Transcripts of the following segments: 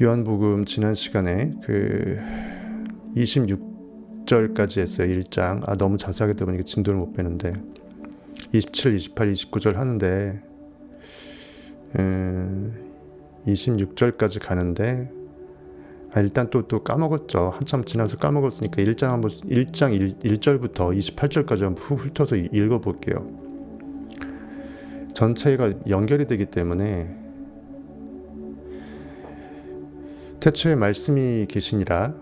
요한복음 지난 시간에 그 26절까지 했어요. 1장. 너무 자세하게 되다 보니까 진도를 못 빼는데 27, 28, 29절 하는데 26절까지 가는데 일단 또 까먹었죠. 한참 지나서 까먹었으니까 1장 1절부터 28절까지 한번 훑어서 읽어볼게요. 전체가 연결이 되기 때문에 태초에 말씀이 계시니라.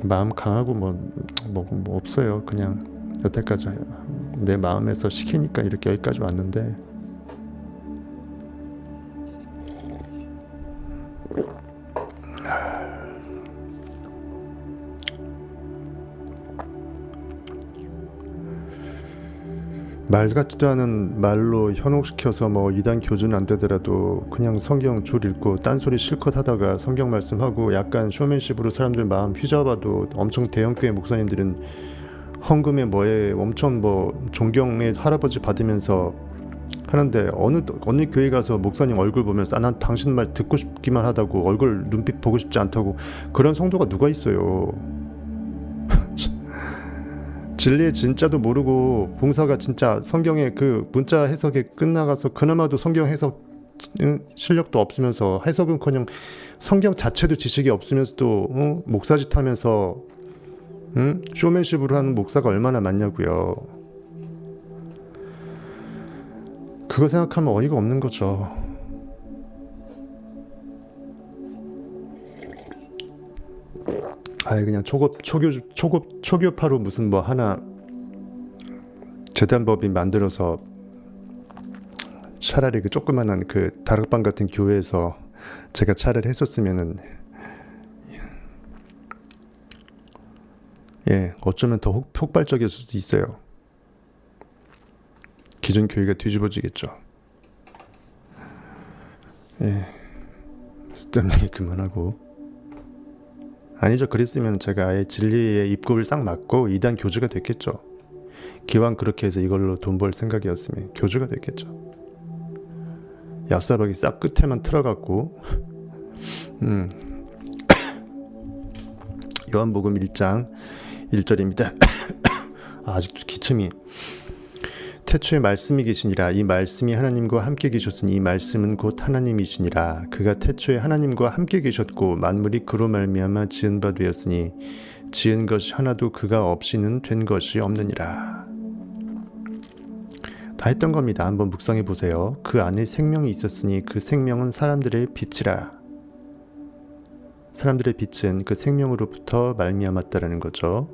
마음 강하고 뭐 없어요. 그냥 여태까지 내 마음에서 시키니까 이렇게 여기까지 왔는데 말 같지도 않은 말로 현혹시켜서 이단 교주는 안 되더라도 그냥 성경 줄 읽고 딴소리 실컷 하다가 성경 말씀하고 약간 쇼맨십으로 사람들 마음 휘잡아도 엄청 대형교회 목사님들은 헌금에 뭐에 엄청 존경의 할아버지 받으면서 하는데 어느 교회 가서 목사님 얼굴 보면서 난 당신 말 듣고 싶기만 하다고 얼굴 눈빛 보고 싶지 않다고 그런 성도가 누가 있어요. 진리의 진짜도 모르고 봉사가 진짜 성경의 그 문자 해석에 끝나가서 그나마도 성경 해석 실력도 없으면서 해석은커녕 성경 자체도 지식이 없으면서도 목사짓 하면서 쇼맨십으로 하는 목사가 얼마나 많냐고요. 그거 생각하면 어이가 없는 거죠. 그냥 초교파로 무슨 하나 재단법인 만들어서 차라리 그 조그만한 그 다락방 같은 교회에서 제가 차를 했었으면은 어쩌면 더 폭발적일 수도 있어요. 기존 교회가 뒤집어지겠죠. 쓸데없는 얘기 그만하고. 아니죠. 그랬으면 제가 아예 진리의 입구를 싹 막고 이단 교주가 됐겠죠. 기왕 그렇게 해서 이걸로 돈 벌 생각이었으면 교주가 됐겠죠. 얍사박이 싹 끝에만 틀어갖고 요한복음 1장 1절입니다. 아직도 기침이. 태초에 말씀이 계시니라. 이 말씀이 하나님과 함께 계셨으니 이 말씀은 곧 하나님이시니라. 그가 태초에 하나님과 함께 계셨고 만물이 그로 말미암아 지은 바 되었으니 지은 것이 하나도 그가 없이는 된 것이 없느니라. 다 했던 겁니다. 한번 묵상해 보세요. 그 안에 생명이 있었으니 그 생명은 사람들의 빛이라. 사람들의 빛은 그 생명으로부터 말미암았다라는 거죠.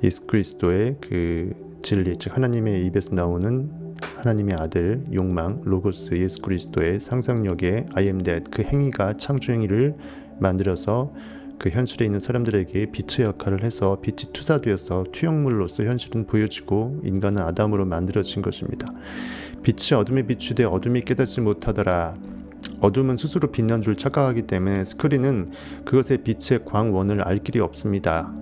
예수 그리스도의 그 진리, 즉 하나님의 입에서 나오는 하나님의 아들, 욕망, 로고스 예수 그리스도의 상상력의 I am that 그 행위가 창조 행위를 만들어서 그 현실에 있는 사람들에게 빛의 역할을 해서 빛이 투사되어서 투영물로서 현실은 보여지고 인간은 아담으로 만들어진 것입니다. 빛이 어둠에 비추되 어둠이 깨닫지 못하더라. 어둠은 스스로 빛난 줄 착각하기 때문에 스크린은 그것의 빛의 광원을 알 길이 없습니다.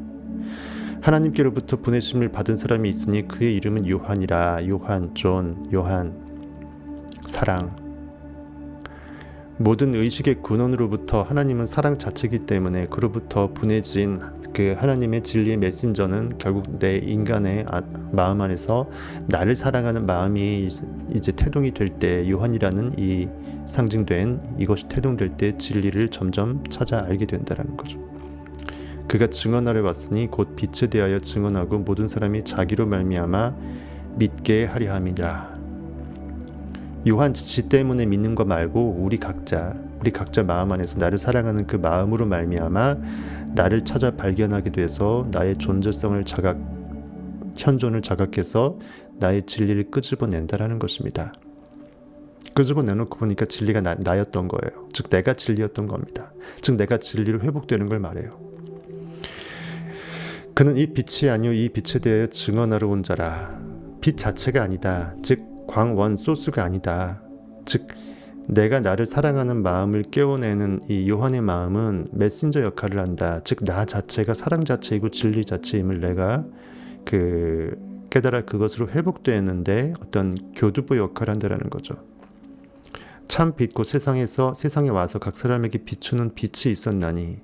하나님께로부터 보내심을 받은 사람이 있으니 그의 이름은 요한이라. 요한, 존, 요한, 사랑. 모든 의식의 근원으로부터 하나님은 사랑 자체이기 때문에 그로부터 보내진 그 하나님의 진리의 메신저는 결국 내 인간의 마음 안에서 나를 사랑하는 마음이 이제 태동이 될 때 요한이라는 이 상징된 이것이 태동될 때 진리를 점점 찾아 알게 된다는 거죠. 그가 증언하러 왔으니 곧 빛에 대하여 증언하고 모든 사람이 자기로 말미암아 믿게 하려 함이라. 요한 지 때문에 믿는 거 말고 우리 각자 마음 안에서 나를 사랑하는 그 마음으로 말미암아 나를 찾아 발견하게 돼서 나의 존재성을 현존을 자각해서 나의 진리를 끄집어낸다라는 것입니다. 끄집어내놓고 보니까 진리가 나였던 거예요. 즉 내가 진리였던 겁니다. 즉 내가 진리로 회복되는 걸 말해요. 그는 이 빛이 아니요 이 빛에 대해 증언하러 온 자라. 빛 자체가 아니다. 즉 광원 소스가 아니다. 즉 내가 나를 사랑하는 마음을 깨워내는 이 요한의 마음은 메신저 역할을 한다. 즉 나 자체가 사랑 자체이고 진리 자체임을 내가 깨달아 그것으로 회복되는데 어떤 교두보 역할을 한다라는 거죠. 참 빛 곧 세상에 와서 각 사람에게 비추는 빛이 있었나니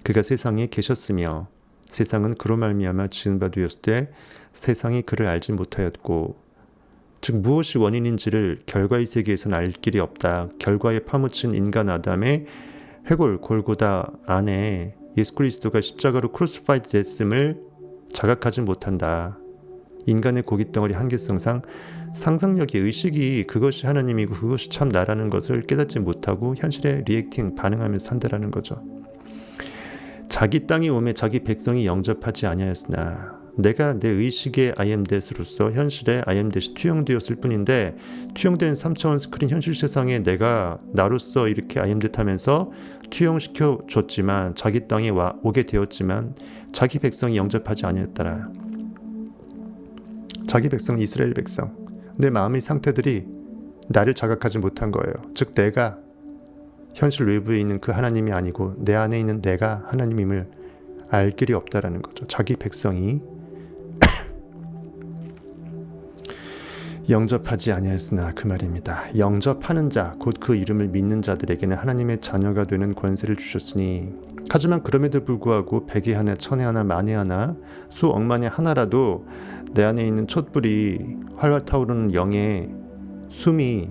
그가 세상에 계셨으며 세상은 그로 말미암아 지은 바 되었을 때 세상이 그를 알지 못하였고, 즉 무엇이 원인인지를 결과의 세계에서는 알 길이 없다. 결과에 파묻힌 인간 아담의 해골 골고다 안에 예수 그리스도가 십자가로 크루시파이드 됐음을 자각하지 못한다. 인간의 고깃덩어리 한계성상 상상력의 의식이 그것이 하나님이고 그것이 참 나라는 것을 깨닫지 못하고 현실에 반응하면서 산다라는 거죠. 자기 땅이 오매 자기 백성이 영접하지 아니하였으나 내가 내 의식의 I am that으로서 현실에 I am that이 투영되었을 뿐인데, 투영된 3차원 스크린 현실 세상에 내가 나로서 이렇게 I am that 하면서 투영시켜 줬지만 자기 땅에 오게 되었지만 자기 백성이 영접하지 아니했더라. 자기 백성 이스라엘 백성, 내 마음의 상태들이 나를 자각하지 못한 거예요. 즉 내가 현실 외부에 있는 그 하나님이 아니고 내 안에 있는 내가 하나님임을 알 길이 없다라는 거죠. 자기 백성이 영접하지 아니하였으나 그 말입니다. 영접하는 자, 곧 그 이름을 믿는 자들에게는 하나님의 자녀가 되는 권세를 주셨으니, 하지만 그럼에도 불구하고 백에 하나, 천에 하나, 만에 하나, 수억만에 하나라도 내 안에 있는 촛불이 활활 타오르는 영의 숨이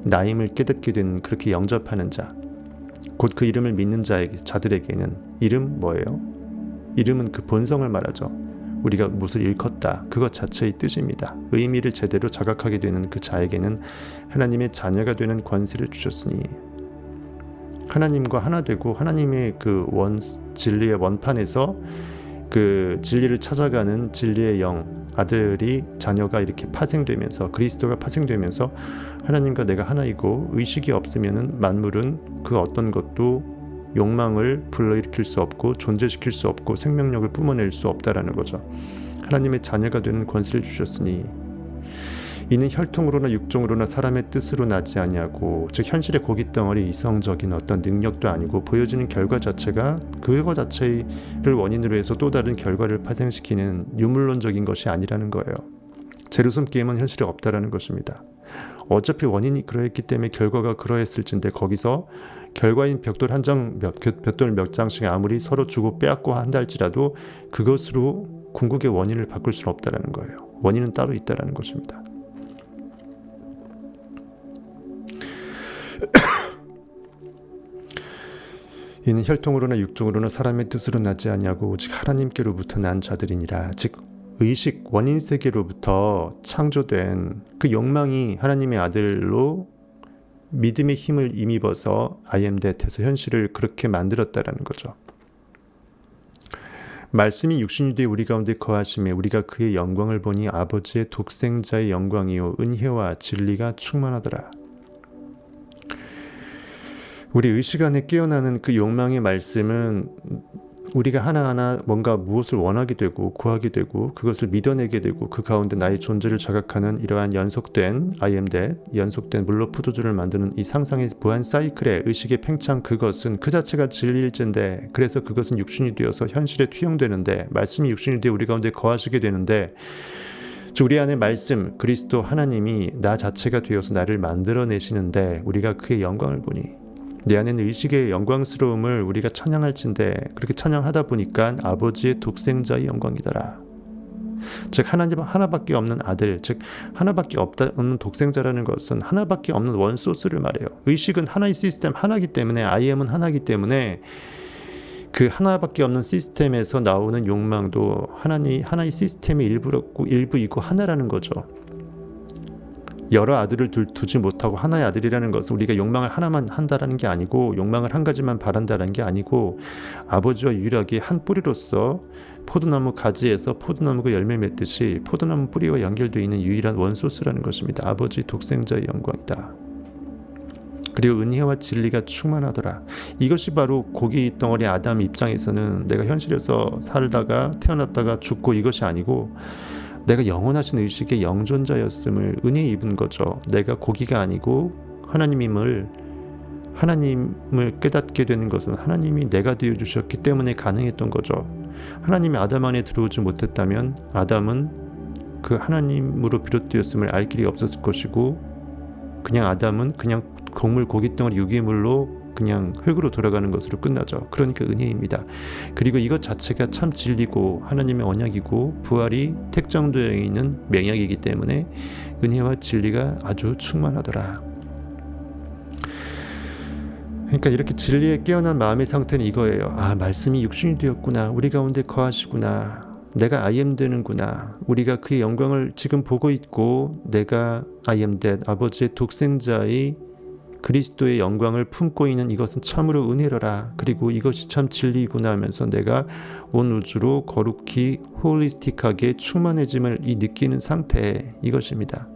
나임을 깨닫게 된 그렇게 영접하는 자, 곧 그 이름을 믿는 자들에게는, 이름 뭐예요? 이름은 그 본성을 말하죠. 우리가 무엇을 일컫다, 그것 자체의 뜻입니다. 의미를 제대로 자각하게 되는 그 자에게는 하나님의 자녀가 되는 권세를 주셨으니, 하나님과 하나 되고 하나님의 그 진리의 원판에서 그 진리를 찾아가는 진리의 영, 아들이, 자녀가 이렇게 파생되면서, 그리스도가 파생되면서 하나님과 내가 하나이고, 의식이 없으면은 만물은 그 어떤 것도 욕망을 불러일으킬 수 없고 존재시킬 수 없고 생명력을 뿜어낼 수 없다라는 거죠. 하나님의 자녀가 되는 권세를 주셨으니 이는 혈통으로나 육종으로나 사람의 뜻으로 나지 아니하고, 즉 현실의 고깃덩어리 이성적인 어떤 능력도 아니고 보여지는 결과 자체가 그거 자체를 원인으로 해서 또 다른 결과를 파생시키는 유물론적인 것이 아니라는 거예요. 제로섬 게임은 현실에 없다라는 것입니다. 어차피 원인이 그러했기 때문에 결과가 그러했을진데, 거기서 결과인 벽돌 몇 장씩 아무리 서로 주고 빼앗고 한다 할지라도 그것으로 궁극의 원인을 바꿀 수는 없다라는 거예요. 원인은 따로 있다라는 것입니다. 이는 혈통으로나 육종으로나 사람의 뜻으로 나지 아니하고 오직 하나님께로부터 난 자들이니라. 즉 의식 원인 세계로부터 창조된 그 욕망이 하나님의 아들로 믿음의 힘을 힘입어서 I am that 해서 현실을 그렇게 만들었다라는 거죠. 말씀이 육신이 되어 우리 가운데 거하심에 우리가 그의 영광을 보니 아버지의 독생자의 영광이요 은혜와 진리가 충만하더라. 우리 의식 안에 깨어나는 그 욕망의 말씀은 우리가 하나하나 뭔가 무엇을 원하게 되고 구하게 되고 그것을 믿어내게 되고 그 가운데 나의 존재를 자각하는 이러한 연속된 I am that, 연속된 물로 포도주를 만드는 이 상상의 무한 사이클의 의식의 팽창, 그것은 그 자체가 진리일진데, 그래서 그것은 육신이 되어서 현실에 투영되는데, 말씀이 육신이 되어 우리 가운데 거하시게 되는데, 우리 안에 말씀 그리스도 하나님이 나 자체가 되어서 나를 만들어내시는데 우리가 그의 영광을 보니, 내 안에는 의식의 영광스러움을 우리가 찬양할진데 그렇게 찬양하다 보니까 아버지의 독생자의 영광이더라. 즉 하나님 하나밖에 없는 아들, 즉 하나밖에 없는 독생자라는 것은 하나밖에 없는 원소스를 말해요. 의식은 하나의 시스템 하나이기 때문에, I am은 하나이기 때문에 그 하나밖에 없는 시스템에서 나오는 욕망도 하나의 시스템의 일부이고 하나라는 거죠. 여러 아들을 두지 못하고 하나의 아들이라는 것은 우리가 욕망을 하나만 한다라는 게 아니고, 욕망을 한 가지만 바란다라는 게 아니고, 아버지와 유일하게 한 뿌리로서 포도나무 가지에서 포도나무가 열매 맺듯이 포도나무 뿌리와 연결되어 있는 유일한 원소스라는 것입니다. 아버지 독생자의 영광이다. 그리고 은혜와 진리가 충만하더라. 이것이 바로 고기 덩어리 아담 입장에서는 내가 현실에서 살다가 태어났다가 죽고 이것이 아니고, 내가 영원하신 의식의 영존자였음을 은혜 입은 거죠. 내가 고기가 아니고 하나님을 깨닫게 되는 것은 하나님이 내가 되어주셨기 때문에 가능했던 거죠. 하나님이 아담 안에 들어오지 못했다면 아담은 그 하나님으로 비롯되었음을 알 길이 없었을 것이고, 그냥 아담은 그냥 곡물 고깃덩어리 유기물로 그냥 흙으로 돌아가는 것으로 끝나죠. 그러니까 은혜입니다. 그리고 이것 자체가 참 진리고 하나님의 언약이고 부활이 택정되어 있는 맹약이기 때문에 은혜와 진리가 아주 충만하더라. 그러니까 이렇게 진리에 깨어난 마음의 상태는 이거예요. 아, 말씀이 육신이 되었구나. 우리 가운데 거하시구나. 내가 I am 되는구나. 우리가 그의 영광을 지금 보고 있고 내가 I am that 아버지의 독생자의 그리스도의 영광을 품고 있는 이것은 참으로 은혜로라. 그리고 이것이 참 진리구나 하면서 내가 온 우주로 거룩히 홀리스틱하게 충만해짐을 느끼는 상태, 이것입니다.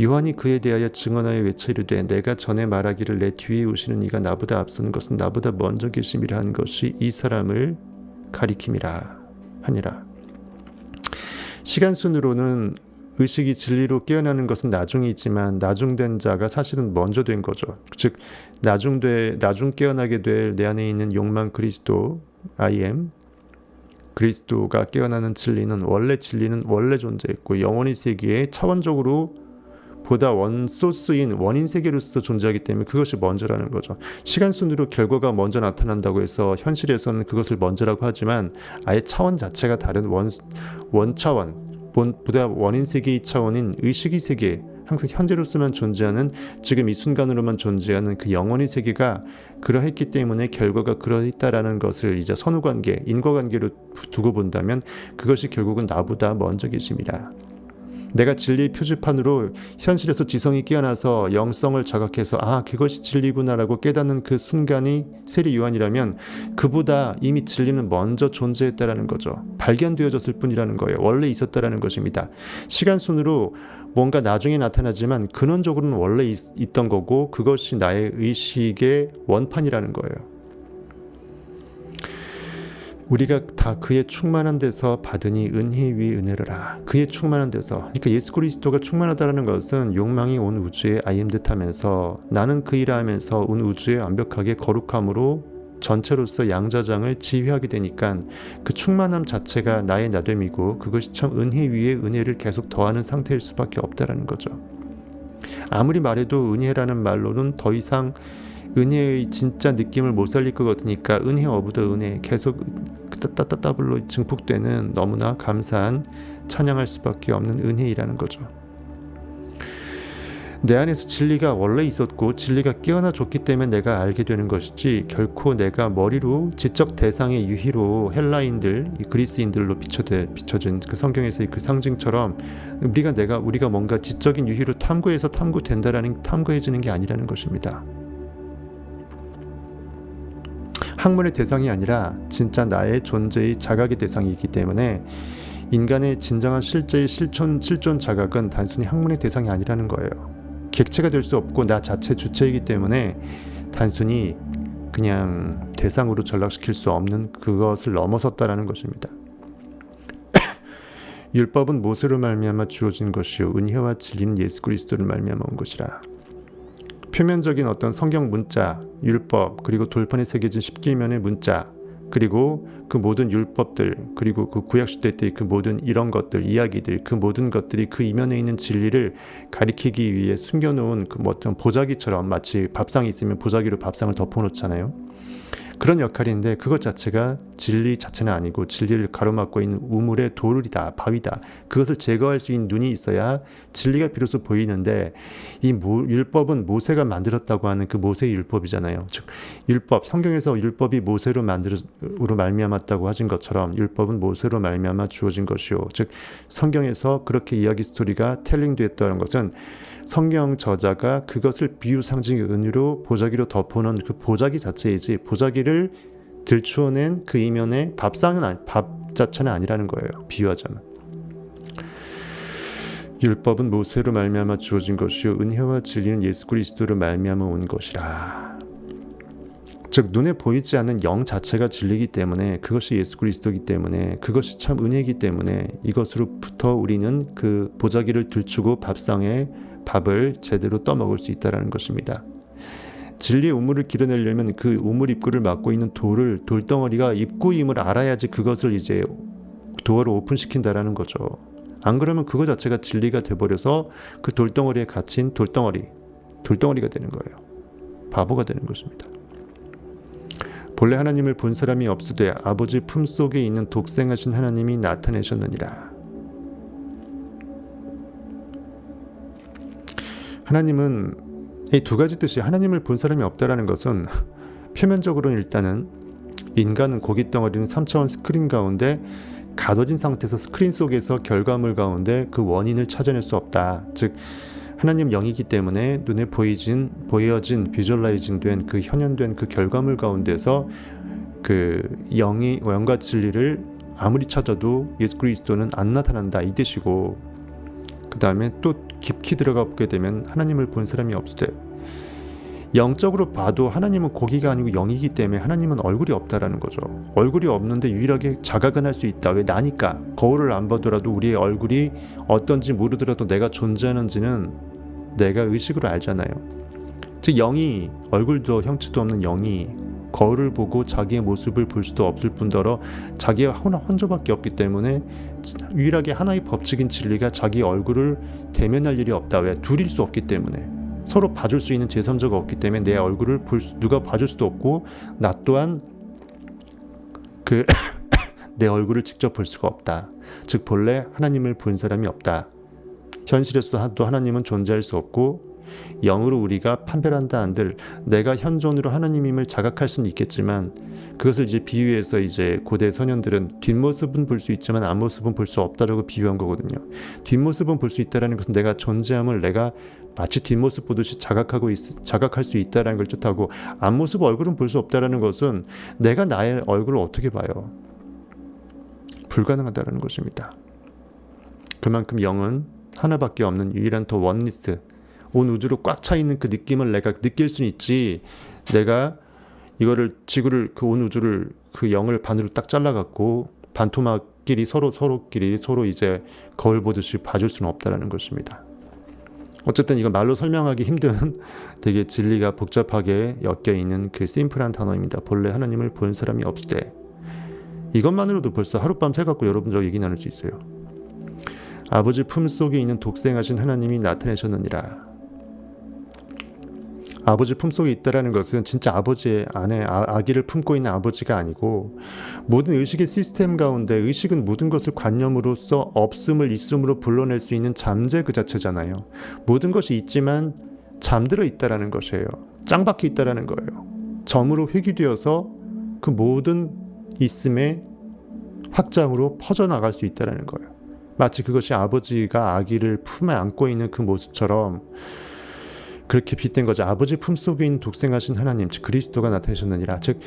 요한이 그에 대하여 증언하여 외쳐 이르되 내가 전에 말하기를 내 뒤에 오시는 이가 나보다 앞서는 것은 나보다 먼저 계심이라 하는 것이 이 사람을 가리킴이라 하니라. 시간순으로는 의식이 진리로 깨어나는 것은 나중이지만 나중된 자가 사실은 먼저 된 거죠. 즉 나중 깨어나게 될 내 안에 있는 용만 그리스도 I am 그리스도가 깨어나는 진리는 원래 존재했고 영원히 세계에 차원적으로 보다 원소스인 원인 세계로서 존재하기 때문에 그것이 먼저라는 거죠. 시간순으로 결과가 먼저 나타난다고 해서 현실에서는 그것을 먼저라고 하지만 아예 차원 자체가 다른 원차원 보다 원인 세계의 차원인 의식의 세계, 항상 현재로서만 존재하는 지금 이 순간으로만 존재하는 그 영원의 세계가 그러했기 때문에 결과가 그러했다라는 것을 이제 선후관계, 인과관계로 두고 본다면 그것이 결국은 나보다 먼저 계심이라. 내가 진리의 표지판으로 현실에서 지성이 깨어나서 영성을 자각해서 아 그것이 진리구나라고 깨닫는 그 순간이 세리 요한이라면 그보다 이미 진리는 먼저 존재했다라는 거죠. 발견되어졌을 뿐이라는 거예요. 원래 있었다라는 것입니다. 시간순으로 뭔가 나중에 나타나지만 근원적으로는 원래 있던 거고 그것이 나의 의식의 원판이라는 거예요. 우리가 다 그의 충만한 데서 받으니 은혜 위에 은혜로라. 그의 충만한 데서, 그러니까 예수 그리스도가 충만하다는 것은 욕망이 온 우주에 I am 듯하면서 나는 그이라 하면서 온 우주에 완벽하게 거룩함으로 전체로서 양자장을 지휘하게 되니까 그 충만함 자체가 나의 나됨이고 그것이 참 은혜 위에 은혜를 계속 더하는 상태일 수밖에 없다라는 거죠. 아무리 말해도 은혜라는 말로는 더 이상 은혜의 진짜 느낌을 못 살릴 것 같으니까 은혜 오브 더 은혜 계속 따따따블로 증폭되는 너무나 감사한 찬양할 수밖에 없는 은혜이라는 거죠. 내 안에서 진리가 원래 있었고 진리가 깨어나 줬기 때문에 내가 알게 되는 것이지 결코 내가 머리로 지적 대상의 유희로 헬라인들, 그리스인들로 비춰진 그 성경에서의 그 상징처럼 우리가 뭔가 지적인 유희로 탐구해서 탐구해지는 게 아니라는 것입니다. 학문의 대상이 아니라 진짜 나의 존재의 자각의 대상이기 때문에 인간의 진정한 실제의 실존 자각은 단순히 학문의 대상이 아니라는 거예요. 객체가 될 수 없고 나 자체 주체이기 때문에 단순히 그냥 대상으로 전락시킬 수 없는 그것을 넘어섰다라는 것입니다. 율법은 모세로 말미암아 주어진 것이요 은혜와 진리는 예수 그리스도를 말미암아 온 것이라. 표면적인 어떤 성경 문자, 율법, 그리고 돌판에 새겨진 십계명의 문자, 그리고 그 모든 율법들, 그리고 그 구약시대 때의 그 모든 이런 것들, 이야기들, 그 모든 것들이 그 이면에 있는 진리를 가리키기 위해 숨겨놓은 그 어떤 보자기처럼 마치 밥상이 있으면 보자기로 밥상을 덮어놓잖아요. 그런 역할인데 그것 자체가 진리 자체는 아니고 진리를 가로막고 있는 우물의 돌이다, 바위다. 그것을 제거할 수 있는 눈이 있어야 진리가 비로소 보이는데 이 율법은 모세가 만들었다고 하는 그 모세의 율법이잖아요. 즉 율법, 성경에서 율법이 모세로 말미암았다고 하신 것처럼 율법은 모세로 말미암아 주어진 것이요. 즉 성경에서 그렇게 이야기 스토리가 텔링되었다는 것은 성경 저자가 그것을 비유 상징의 은유로 보자기로 덮어놓은 그 보자기 자체이지 보자기를 들추어낸 그 이면에 밥 자체는 아니라는 거예요. 비유하자면. 율법은 모세로 말미암아 주어진 것이요 은혜와 진리는 예수 그리스도로 말미암아 온 것이라. 즉 눈에 보이지 않는 영 자체가 진리이기 때문에 그것이 예수 그리스도이기 때문에 그것이 참 은혜이기 때문에 이것으로부터 우리는 그 보자기를 들추고 밥상에 밥을 제대로 떠먹을 수 있다는 것입니다. 진리의 우물을 길어내려면 그 우물 입구를 막고 있는 돌덩어리가 입구임을 알아야지 그것을 이제 도어를 오픈시킨다라는 거죠. 안 그러면 그거 자체가 진리가 돼버려서 그 돌덩어리에 갇힌 돌덩어리가 되는 거예요. 바보가 되는 것입니다. 본래 하나님을 본 사람이 없으되 아버지 품속에 있는 독생하신 하나님이 나타내셨느니라. 하나님은 이 두 가지 뜻이 하나님을 본 사람이 없다라는 것은 표면적으로는 일단은 인간은 고깃덩어리는 3차원 스크린 가운데 가둬진 상태에서 스크린 속에서 결과물 가운데 그 원인을 찾아낼 수 없다. 즉 하나님 영이기 때문에 눈에 보여진 비주얼라이징된 그 현현된 그 결과물 가운데서 그 영과 진리를 아무리 찾아도 예수 그리스도는 안 나타난다 이 뜻이고, 그 다음에 또 깊이 들어가 보게 되면 하나님을 본 사람이 없으되, 영적으로 봐도 하나님은 고기가 아니고 영이기 때문에 하나님은 얼굴이 없다라는 거죠. 얼굴이 없는데 유일하게 자각은 할 수 있다. 왜? 나니까. 거울을 안 봐더라도 우리의 얼굴이 어떤지 모르더라도 내가 존재하는지는 내가 의식으로 알잖아요. 즉 영이, 얼굴도 형체도 없는 영이 거울을 보고 자기의 모습을 볼 수도 없을 뿐더러 자기가 혼자밖에 없기 때문에 유일하게 하나의 법칙인 진리가 자기 얼굴을 대면할 일이 없다. 왜? 둘일 수 없기 때문에. 서로 봐줄 수 있는 제3자가 없기 때문에 내 얼굴을 누가 봐줄 수도 없고, 나 또한 내 얼굴을 직접 볼 수가 없다. 즉 본래 하나님을 본 사람이 없다. 현실에서도 하나님은 존재할 수 없고, 영으로 우리가 판별한다 한들 내가 현존으로 하나님임을 자각할 수는 있겠지만, 그것을 이제 비유해서 이제 고대 선현들은 뒷모습은 볼 수 있지만 앞모습은 볼 수 없다라고 비유한 거거든요. 뒷모습은 볼 수 있다라는 것은 내가 존재함을 내가 마치 뒷모습 보듯이 자각할 수 있다라는 걸 뜻하고, 앞모습 얼굴은 볼 수 없다라는 것은 내가 나의 얼굴을 어떻게 봐요? 불가능하다라는 것입니다. 그만큼 영은 하나밖에 없는 유일한 더 원리스, 온 우주로 꽉 차 있는 그 느낌을 내가 느낄 수는 있지, 내가 이거를 지구를 그 온 우주를 그 영을 반으로 딱 잘라갖고 반토막끼리 서로끼리 이제 거울 보듯이 봐줄 수는 없다라는 것입니다. 어쨌든 이건 말로 설명하기 힘든 되게 진리가 복잡하게 엮여 있는 그 심플한 단어입니다. 본래 하나님을 본 사람이 없으되. 이것만으로도 벌써 하룻밤 새갖고 여러분들하고 얘기 나눌 수 있어요. 아버지 품속에 있는 독생하신 하나님이 나타내셨느니라. 아버지 품속에 있다라는 것은 진짜 아버지의 안에 아기를 품고 있는 아버지가 아니고, 모든 의식의 시스템 가운데 의식은 모든 것을 관념으로써 없음을 있음으로 불러낼 수 있는 잠재 그 자체잖아요. 모든 것이 있지만 잠들어 있다라는 것이에요. 짱박혀 있다라는 거예요. 점으로 회귀되어서 그 모든 있음의 확장으로 퍼져나갈 수 있다라는 거예요. 마치 그것이 아버지가 아기를 품에 안고 있는 그 모습처럼 그렇게 빗댄 거죠. 아버지 품속에 있는 독생하신 하나님, 즉 그리스도가 나타내셨느니라. 즉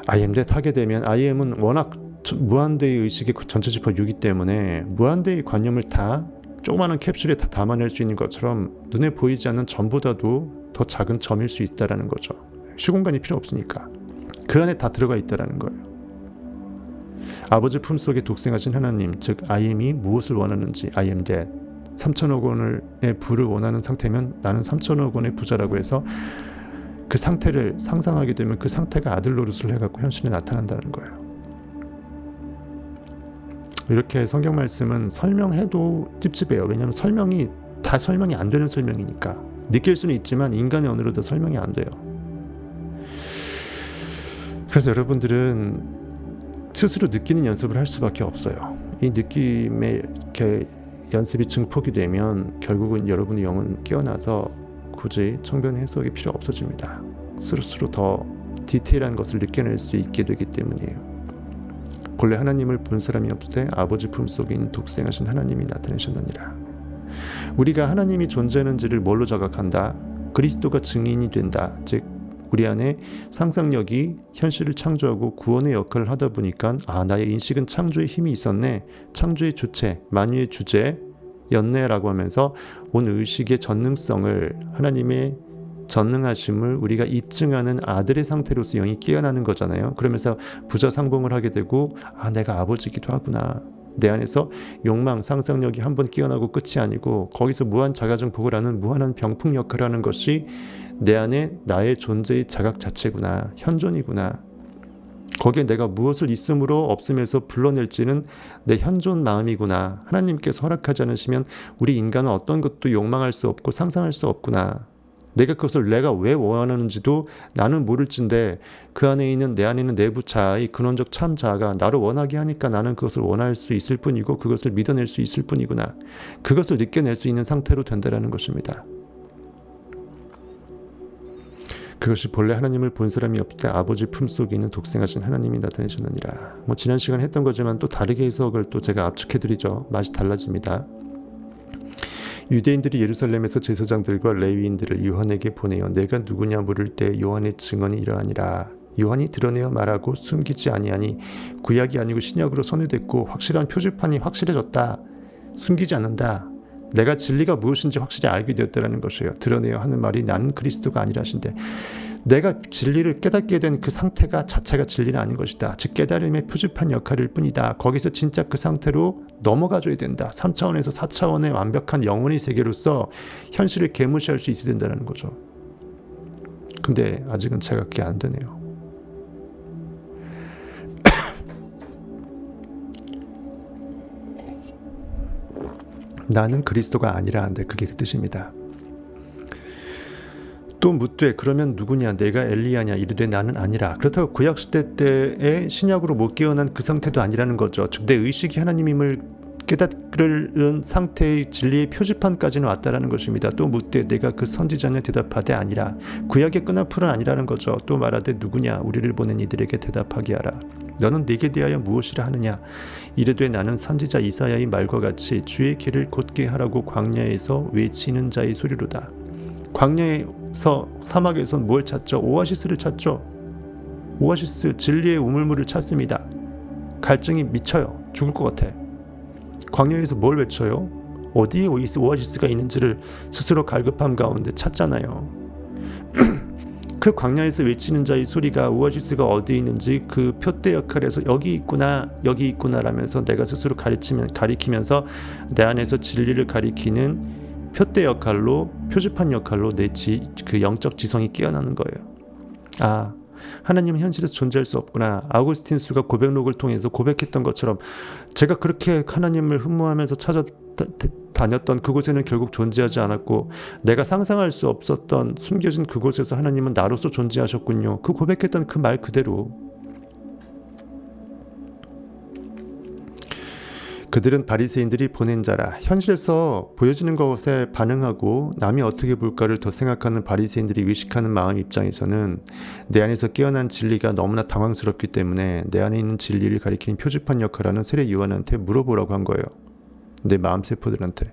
I am that 하게 되면, I am은 워낙 무한대의 의식의 전체 지파 6이기 때문에 무한대의 관념을 다 조그마한 캡슐에 다 담아낼 수 있는 것처럼 눈에 보이지 않는 점보다도 더 작은 점일 수 있다라는 거죠. 시공간이 필요 없으니까 그 안에 다 들어가 있다라는 거예요. 아버지 품속에 독생하신 하나님, 즉 I am이 무엇을 원하는지, I am that 3천억 원의 부를 원하는 상태면 나는 3천억 원의 부자라고 해서 그 상태를 상상하게 되면 그 상태가 아들 노릇을 해갖고 현실에 나타난다는 거예요. 이렇게 성경 말씀은 설명해도 찝찝해요. 왜냐하면 설명이 안 되는 설명이니까. 느낄 수는 있지만 인간의 언어로도 설명이 안 돼요. 그래서 여러분들은 스스로 느끼는 연습을 할 수밖에 없어요. 이 느낌에 이렇게 연습이 증폭이 되면 결국은 여러분의 영은 깨어나서 굳이 청변 해석이 필요 없어집니다. 스스로 더 디테일한 것을 느껴낼 수 있게 되기 때문이에요. 본래 하나님을 본 사람이 없으되 아버지 품속에 있는 독생하신 하나님이 나타내셨느니라. 우리가 하나님이 존재하는지를 뭘로 자각한다? 그리스도가 증인이 된다. 즉 우리 안에 상상력이 현실을 창조하고 구원의 역할을 하다 보니까 나의 인식은 창조의 힘이 있었네, 창조의 주체, 만유의 주제였네라고 하면서 온 의식의 전능성을, 하나님의 전능하심을 우리가 입증하는 아들의 상태로서 영이 깨어나는 거잖아요. 그러면서 부자 상봉을 하게 되고 내가 아버지이기도 하구나, 내 안에서 욕망, 상상력이 한번 깨어나고 끝이 아니고 거기서 무한 자가정 복을하는 무한한 병풍 역할을 하는 것이 내 안에 나의 존재의 자각 자체구나, 현존이구나. 거기에 내가 무엇을 있음으로 없음에서 불러낼지는 내 현존 마음이구나. 하나님께서 허락하지 않으시면 우리 인간은 어떤 것도 욕망할 수 없고 상상할 수 없구나. 내가 왜 원하는지도 나는 모를진데 그 안에 있는 내 안에 있는 내부 자아의 근원적 참 자아가 나를 원하게 하니까 나는 그것을 원할 수 있을 뿐이고 그것을 믿어낼 수 있을 뿐이구나. 그것을 느껴낼 수 있는 상태로 된다라는 것입니다. 그것이 본래 하나님을 본 사람이 없을 때 아버지 품속에 있는 독생하신 하나님이 나타내셨느니라. 지난 시간에 했던 거지만 또 다르게 해석을 또 제가 압축해드리죠. 맛이 달라집니다. 유대인들이 예루살렘에서 제사장들과 레위인들을 요한에게 보내어 내가 누구냐 물을 때 요한의 증언이 이러하니라. 요한이 드러내어 말하고 숨기지 아니하니 구약이 아니고 신약으로 선회됐고 확실한 표지판이 확실해졌다. 숨기지 않는다. 내가 진리가 무엇인지 확실히 알게 되었다는 것이에요. 드러내어 하는 말이 나는 그리스도가 아니라 하신데 내가 진리를 깨닫게 된 그 상태가 자체가 진리는 아닌 것이다. 즉 깨달음의 표지판 역할일 뿐이다. 거기서 진짜 그 상태로 넘어가줘야 된다. 3차원에서 4차원의 완벽한 영혼의 세계로서 현실을 개무시할 수 있어야 된다는 거죠. 근데 아직은 제가 그게 안 되네요. 나는 그리스도가 아니라 한데 그게 그 뜻입니다. 또 묻되 그러면 누구냐 내가 엘리야냐 이르되 나는 아니라. 그렇다고 구약시대 때의 신약으로 못 깨어난 그 상태도 아니라는 거죠. 즉 내 의식이 하나님임을 깨닫는 상태의 진리의 표지판까지는 왔다라는 것입니다. 또 묻되 내가 그 선지자냐 대답하되 아니라. 구약의 끈앞풀은 아니라는 거죠. 또 말하되 누구냐 우리를 보낸 이들에게 대답하게 하라. 너는 내게 대하여 무엇이라 하느냐 이르되 나는 선지자 이사야의 말과 같이 주의 길을 곧게 하라고 광야에서 외치는 자의 소리로다. 광야에서 사막에서 뭘 찾죠? 오아시스를 찾죠. 오아시스 진리의 우물물을 찾습니다. 갈증이 미쳐요. 죽을 것 같아. 광야에서 뭘 외쳐요? 어디에 오아시스가 있는지를 스스로 갈급함 가운데 찾잖아요. 그 광야에서 외치는 자의 소리가 오아시스가 어디에 있는지 그 표대 역할에서 여기 있구나 여기 있구나라면서 내가 스스로 가리키면서 내 안에서 진리를 가리키는 표대 역할로 표지판 역할로 그 영적 지성이 깨어나는 거예요. 아 하나님은 현실에서 존재할 수 없구나. 아우구스틴수가 고백록을 통해서 고백했던 것처럼 제가 그렇게 하나님을 흠모하면서 찾아다녔던 그곳에는 결국 존재하지 않았고 내가 상상할 수 없었던 숨겨진 그곳에서 하나님은 나로서 존재하셨군요. 그 고백했던 그 말 그대로. 그들은 바리새인들이 보낸 자라. 현실에서 보여지는 것에 반응하고 남이 어떻게 볼까를 더 생각하는 바리새인들이 의식하는 마음 입장에서는 내 안에서 깨어난 진리가 너무나 당황스럽기 때문에 내 안에 있는 진리를 가리키는 표지판 역할하는 세례 요한한테 물어보라고 한 거예요. 내 마음 세포들한테.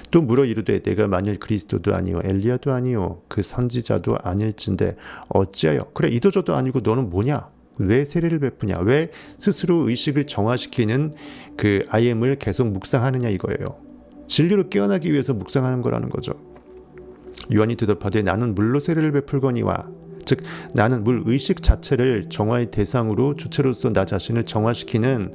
또 물어 이르되 내가 만일 그리스도도 아니요 엘리야도 아니요 그 선지자도 아닐진데 어찌하여 그래 이도저도 아니고 너는 뭐냐? 왜 세례를 베푸냐? 왜 스스로 의식을 정화시키는 그 IM을 계속 묵상하느냐 이거예요. 진리로 깨어나기 위해서 묵상하는 거라는 거죠. 요한이 대답하되 나는 물로 세례를 베풀거니와 즉 나는 물 의식 자체를 정화의 대상으로 주체로서 나 자신을 정화시키는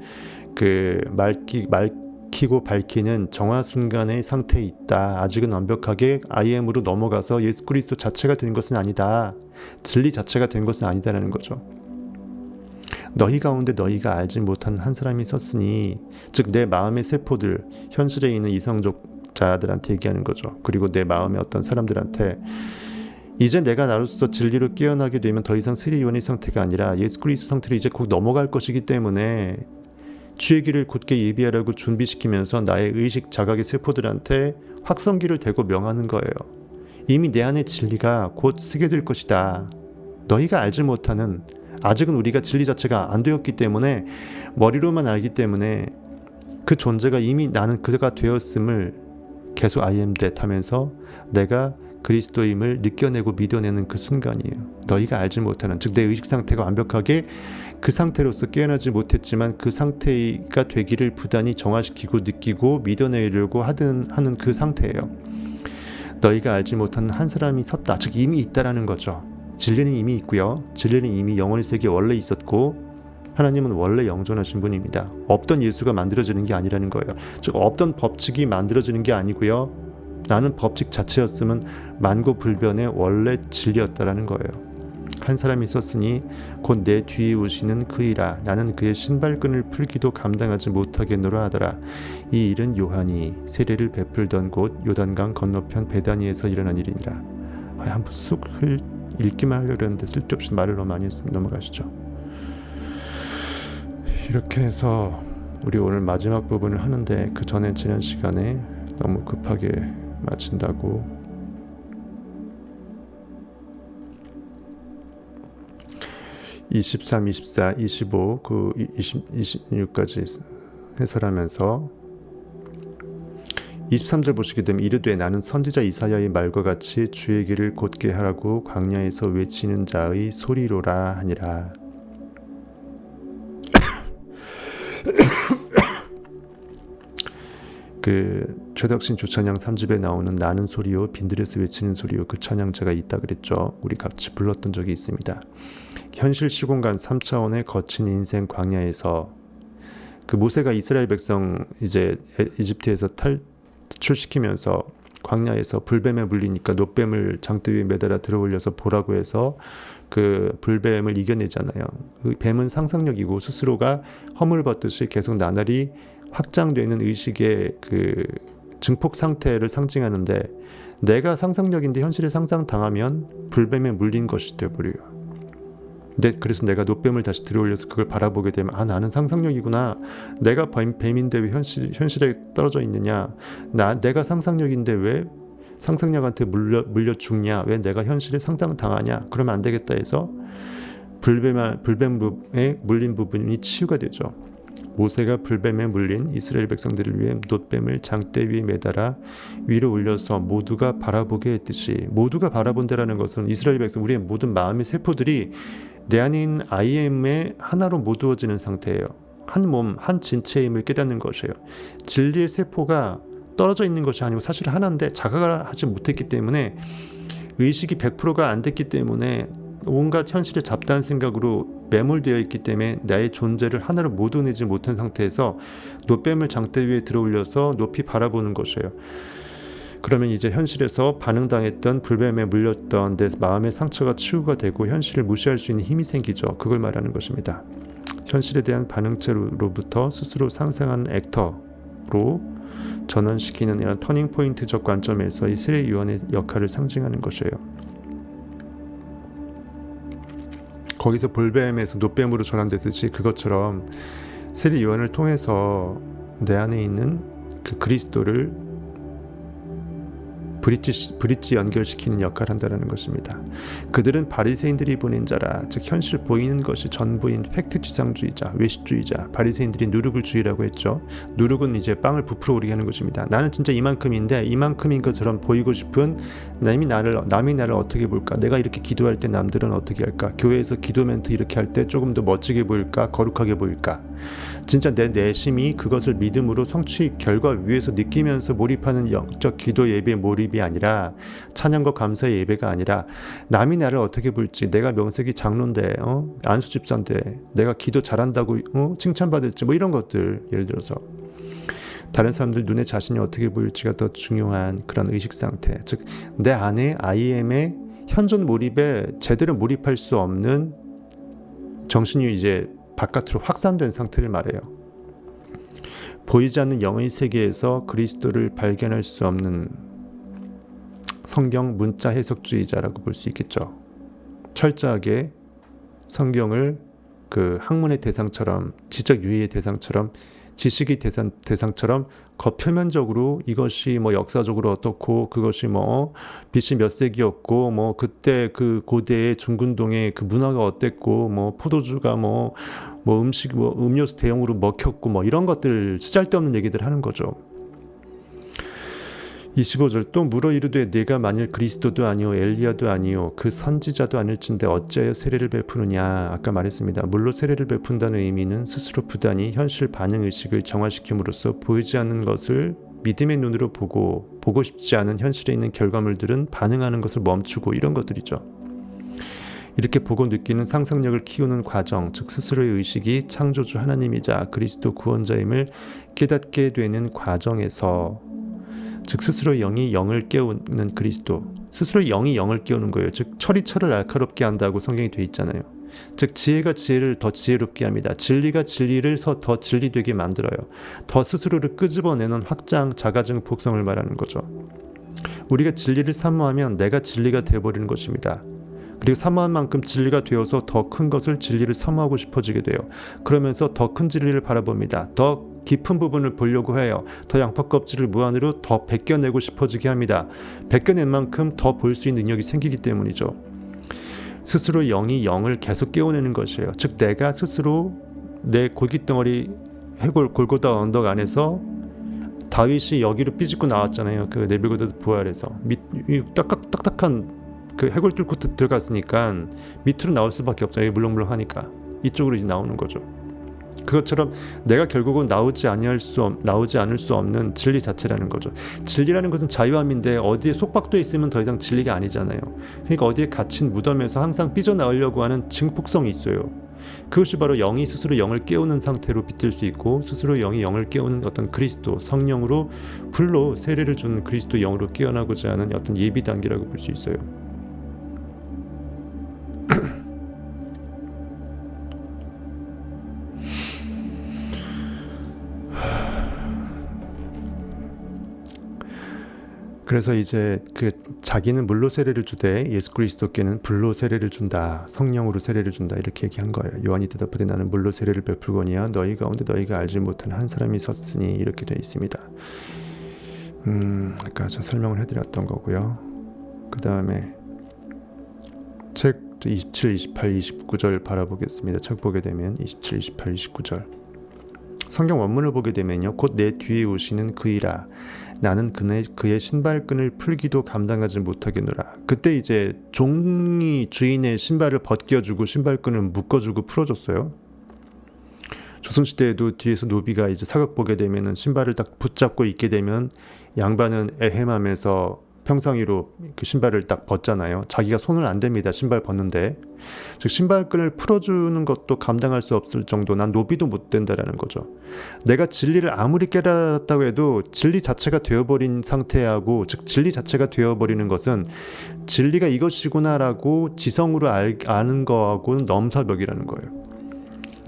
그 맑히고 밝히는 정화 순간의 상태에 있다. 아직은 완벽하게 IM으로 넘어가서 예수 그리스도 자체가 된 것은 아니다. 진리 자체가 된 것은 아니다라는 거죠. 너희 가운데 너희가 알지 못한 한 사람이 섰으니 즉 내 마음의 세포들 현실에 있는 이성적 자들한테 얘기하는 거죠. 그리고 내 마음의 어떤 사람들한테 이제 내가 나로서 진리로 깨어나게 되면 더 이상 세례 요한의 상태가 아니라 예수 그리스도 상태로 이제 곧 넘어갈 것이기 때문에 주의 길을 곧게 예비하라고 준비시키면서 나의 의식 자각의 세포들한테 확성기를 대고 명하는 거예요. 이미 내 안의 진리가 곧 쓰게 될 것이다. 너희가 알지 못하는 아직은 우리가 진리 자체가 안 되었기 때문에 머리로만 알기 때문에 그 존재가 이미 나는 그가 되었음을 계속 I am that 하면서 내가 그리스도임을 느껴내고 믿어내는 그 순간이에요. 너희가 알지 못하는 즉 내 의식 상태가 완벽하게 그 상태로서 깨어나지 못했지만 그 상태가 되기를 부단히 정화시키고 느끼고 믿어내려고 하는 그 상태예요. 너희가 알지 못하는 한 사람이 섰다. 즉 이미 있다라는 거죠. 진리는 이미 있고요. 진리는 이미 영혼의 세계에 원래 있었고 하나님은 원래 영존하신 분입니다. 없던 예수가 만들어지는 게 아니라는 거예요. 즉 없던 법칙이 만들어지는 게 아니고요. 나는 법칙 자체였으면 만고불변의 원래 진리였다라는 거예요. 한 사람이 있었으니 곧 내 뒤에 오시는 그이라. 나는 그의 신발끈을 풀기도 감당하지 못하겠노라 하더라. 이 일은 요한이 세례를 베풀던 곳 요단강 건너편 베다니에서 일어난 일이니라. 한번 쑥 읽기만 하려고 했는데 쓸데없이 말을 너무 많이 했으면 넘어가시죠. 이렇게 해서 우리 오늘 마지막 부분을 하는데 그 전에 지난 시간에 너무 급하게 마친다고 23, 24, 25, 26까지 해설하면서 23절 보시게 되면 이르되 나는 선지자 이사야의 말과 같이 주의 길을 곧게 하라고 광야에서 외치는 자의 소리로라 하니라. 그 최덕신 주찬양 3집에 나오는 나는 소리요 빈들에서 외치는 소리요 그 찬양자가 있다 그랬죠. 우리 같이 불렀던 적이 있습니다. 현실 시공간 3차원의 거친 인생 광야에서 그 모세가 이스라엘 백성 이제 이집트에서 탈출시키면서 광야에서 불뱀에 물리니까 놋뱀을 장대 위에 매달아 들어올려서 보라고 해서 그 불뱀을 이겨내잖아요. 그 뱀은 상상력이고 스스로가 허물 벗듯이 계속 나날이 확장되는 의식의 그 증폭 상태를 상징하는데 내가 상상력인데 현실에 상상당하면 불뱀에 물린 것이 되어버려요. 그래서 내가 놋뱀을 다시 들어올려서 그걸 바라보게 되면 나는 상상력이구나. 내가 뱀인데 왜 현실에 떨어져 있느냐. 내가 상상력인데 왜 상상력한테 물려 죽냐. 왜 내가 현실에 상상당하냐. 그러면 안 되겠다 해서 불뱀에 물린 부분이 치유가 되죠. 모세가 불뱀에 물린 이스라엘 백성들을 위해 놋뱀을 장대 위에 매달아 위로 올려서 모두가 바라보게 했듯이 모두가 바라본다라는 것은 이스라엘 백성 우리의 모든 마음의 세포들이 내 안에 있는 IM의 하나로 모두어지는 상태예요. 한 몸, 한 진체의 힘을 깨닫는 것이에요. 진리의 세포가 떨어져 있는 것이 아니고 사실 하나인데 자각을 하지 못했기 때문에 의식이 100%가 안 됐기 때문에 온갖 현실의 잡다한 생각으로 매몰되어 있기 때문에 나의 존재를 하나로 모두내지 못한 상태에서 놋뱀을 장대 위에 들어올려서 높이 바라보는 것이에요. 그러면 이제 현실에서 반응당했던 불뱀에 물렸던 내 마음의 상처가 치유가 되고 현실을 무시할 수 있는 힘이 생기죠. 그걸 말하는 것입니다. 현실에 대한 반응체로부터 스스로 상상하는 액터로 전환시키는 이런 터닝포인트적 관점에서 이 세례 요한의 역할을 상징하는 것이에요. 거기서 불뱀에서 놋뱀으로 전환되듯이 그것처럼 세례 요한을 통해서 내 안에 있는 그 그리스도를 브릿지 연결시키는 역할을 한다는 것입니다. 그들은 바리새인들이 보낸 자라. 즉 현실 보이는 것이 전부인 팩트 지상주의자, 외식주의자. 바리새인들이 누룩을 주의라고 했죠. 누룩은 이제 빵을 부풀어 오르게 하는 것입니다. 나는 진짜 이만큼인데 이만큼인 것처럼 보이고 싶은 남이 나를 어떻게 볼까? 내가 이렇게 기도할 때 남들은 어떻게 할까? 교회에서 기도 멘트 이렇게 할 때 조금 더 멋지게 보일까? 거룩하게 보일까? 진짜 내 내심이 그것을 믿음으로 성취 결과 위에서 느끼면서 몰입하는 영적 기도 예배의 몰입이 아니라 찬양과 감사의 예배가 아니라 남이 나를 어떻게 볼지 내가 명색이 장로인데 안수 집사인데 내가 기도 잘한다고 칭찬받을지 뭐 이런 것들 예를 들어서 다른 사람들 눈에 자신이 어떻게 보일지가 더 중요한 그런 의식 상태 즉 내 안에 IM의 현존 몰입에 제대로 몰입할 수 없는 정신이 이제 바깥으로 확산된 상태를 말해요. 보이지 않는 영의 세계에서 그리스도를 발견할 수 없는 성경 문자 해석주의자라고 볼 수 있겠죠. 철저하게 성경을 그 학문의 대상처럼 지적 유의의 대상처럼 지식의 대상처럼 겉표면적으로 이것이 뭐 역사적으로 어떻고 그것이 뭐 BC 몇 세기였고 뭐 그때 그 고대의 중근동의 그 문화가 어땠고 뭐 포도주가 뭐 음식 뭐 음료수 대용으로 먹혔고 뭐 이런 것들 쓰잘데없는 얘기들 하는 거죠. 25절 또 물어 이르되 네가 만일 그리스도도 아니요 엘리야도 아니요 그 선지자도 아닐진데 어찌하여 세례를 베푸느냐. 아까 말했습니다. 물로 세례를 베푼다는 의미는 스스로 부단히 현실 반응 의식을 정화시킴으로써 보이지 않는 것을 믿음의 눈으로 보고 싶지 않은 현실에 있는 결과물들은 반응하는 것을 멈추고 이런 것들이죠. 이렇게 보고 느끼는 상상력을 키우는 과정, 즉 스스로의 의식이 창조주 하나님이자 그리스도 구원자임을 깨닫게 되는 과정에서, 즉 스스로의 영이 영을 깨우는 그리스도, 스스로의 영이 영을 깨우는 거예요. 즉 철이 철을 날카롭게 한다고 성경이 돼 있잖아요. 즉 지혜가 지혜를 더 지혜롭게 합니다. 진리가 진리를 더 진리되게 만들어요. 더 스스로를 끄집어내는 확장, 자가증, 복성을 말하는 거죠. 우리가 진리를 사모하면 내가 진리가 되어버리는 것입니다. 그리고 사모한 만큼 진리가 되어서 더 큰 것을 진리를 사모하고 싶어지게 돼요. 그러면서 더 큰 진리를 바라봅니다. 더 깊은 부분을 보려고 해요. 더 양파 껍질을 무한으로 더 벗겨내고 싶어지게 합니다. 벗겨낸 만큼 더 볼 수 있는 능력이 생기기 때문이죠. 스스로 영이 영을 계속 깨워내는 것이에요. 즉 내가 스스로 내 골깃덩어리 해골 골고다 언덕 안에서 다윗이 여기로 삐집고 나왔잖아요. 그 네부갓네살 부활해서 딱딱한 그 해골 뚫고 들어갔으니까 밑으로 나올 수밖에 없잖아요. 물렁물렁하니까 이쪽으로 이제 나오는 거죠. 그것처럼 내가 결국은 나오지 않을 수 없는 진리 자체라는 거죠. 진리라는 것은 자유함인데 어디에 속박돼 있으면 더 이상 진리가 아니잖아요. 그러니까 어디에 갇힌 무덤에서 항상 삐져나오려고 하는 증폭성이 있어요. 그것이 바로 영이 스스로 영을 깨우는 상태로 비틀 수 있고, 스스로 영이 영을 깨우는 어떤 그리스도 성령으로 불로 세례를 주는 그리스도 영으로 깨어나고자 하는 어떤 예비 단계라고 볼 수 있어요. 그래서 이제 그 자기는 물로 세례를 주되 예수 그리스도께는 불로 세례를 준다, 성령으로 세례를 준다, 이렇게 얘기한 거예요. 요한이 대답하되 나는 물로 세례를 베풀거니와 너희 가운데 너희가 알지 못한 한 사람이 섰으니, 이렇게 되어 있습니다. 아까 저 설명을 해드렸던 거고요. 그 다음에 책 27, 28, 29절 바라보겠습니다. 책 보게 되면 27, 28, 29절 성경 원문을 보게 되면요, 곧 내 뒤에 오시는 그이라 나는 그의 신발끈을 풀기도 감당하지 못하겠노라. 그때 이제 종이 주인의 신발을 벗겨주고 신발끈을 묶어주고 풀어줬어요. 조선시대에도 뒤에서 노비가 이제 사극 보게 되면은 신발을 딱 붙잡고 있게 되면 양반은 애해하면서 평상 위로 그 신발을 딱 벗잖아요. 자기가 손을 안 댑니다. 신발 벗는데. 즉 신발끈을 풀어주는 것도 감당할 수 없을 정도, 난 노비도 못 된다라는 거죠. 내가 진리를 아무리 깨달았다고 해도 진리 자체가 되어버린 상태하고, 즉 진리 자체가 되어버리는 것은 진리가 이것이구나라고 지성으로 아는 거하고는 넘사벽이라는 거예요.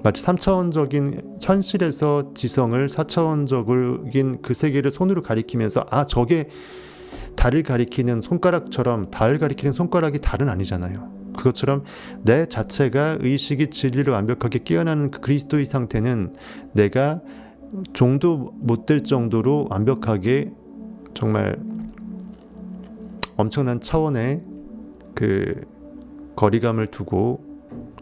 마치 3차원적인 현실에서 지성을 4차원적인 그 세계를 손으로 가리키면서 저게 달을 가리키는 손가락처럼, 달 가리키는 손가락이 달은 아니잖아요. 그것처럼 내 자체가 의식이 진리를 완벽하게 깨어나는 그 그리스도의 상태는 내가 종도 못 될 정도로 완벽하게 정말 엄청난 차원의 그 거리감을 두고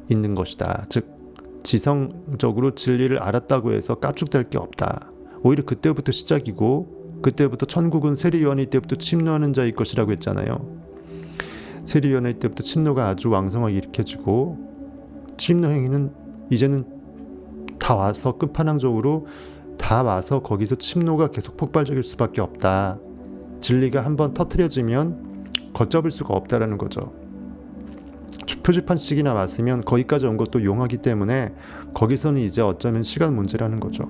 있는 것이다. 즉 지성적으로 진리를 알았다고 해서 까쭉될 게 없다. 오히려 그때부터 시작이고, 그때부터 천국은 세리요한의 때부터 침노하는 자일 것이라고 했잖아요. 세리요한의 때부터 침노가 아주 왕성하게 일으켜지고, 침노 행위는 이제는 다 와서 끝판왕적으로 다 와서 거기서 침노가 계속 폭발적일 수밖에 없다. 진리가 한번 터트려지면 걷잡을 수가 없다라는 거죠. 표지판씩이나 왔으면 거기까지 온 것도 용하기 때문에 거기서는 이제 어쩌면 시간 문제라는 거죠.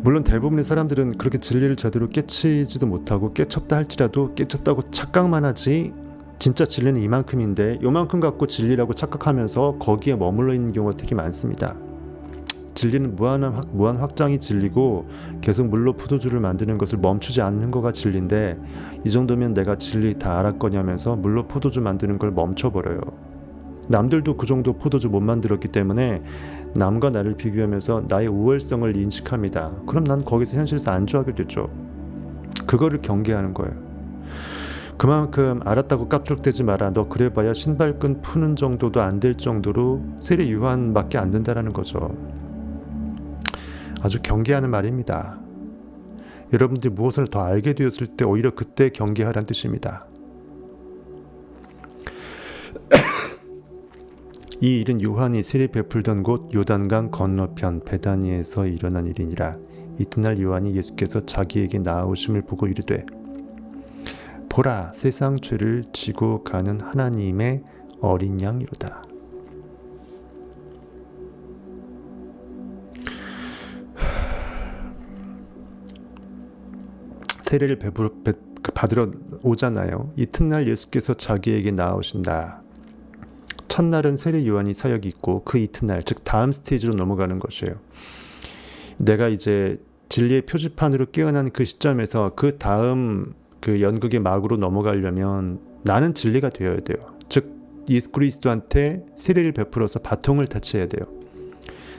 물론 대부분의 사람들은 그렇게 진리를 제대로 깨치지도 못하고, 깨쳤다 할지라도 깨쳤다고 착각만 하지 진짜 진리는 이만큼인데 요만큼 갖고 진리라고 착각하면서 거기에 머물러 있는 경우가 되게 많습니다. 진리는 무한 확장이 진리고, 계속 물로 포도주를 만드는 것을 멈추지 않는 거가 진리인데, 이 정도면 내가 진리 다 알았거냐면서 물로 포도주 만드는 걸 멈춰버려요. 남들도 그 정도 포도주 못 만들었기 때문에 남과 나를 비교하면서 나의 우월성을 인식합니다. 그럼 난 거기서 현실에서 안주하게 됐죠. 그거를 경계하는 거예요. 그만큼 알았다고 깝죽대지 마라. 너 그래봐야 신발끈 푸는 정도도 안 될 정도로 세례 요한밖에 안 된다라는 거죠. 아주 경계하는 말입니다. 여러분들이 무엇을 더 알게 되었을 때 오히려 그때 경계하라는 뜻입니다. 이 일은 요한이 세례 베풀던 곳 요단강 건너편 베다니에서 일어난 일이니라. 이튿날 요한이 예수께서 자기에게 나아오심을 보고 이르되 보라, 세상 죄를 지고 가는 하나님의 어린 양이로다. 세례를 받으러 오잖아요. 이튿날 예수께서 자기에게 나아오신다. 첫날은 세례 요한이 사역이 있고 그 이튿날, 즉 다음 스테이지로 넘어가는 것이에요. 내가 이제 진리의 표지판으로 깨어난 그 시점에서 그 다음 그 연극의 막으로 넘어가려면 나는 진리가 되어야 돼요. 즉 예수 그리스도한테 세례를 베풀어서 바통을 타치해야 돼요.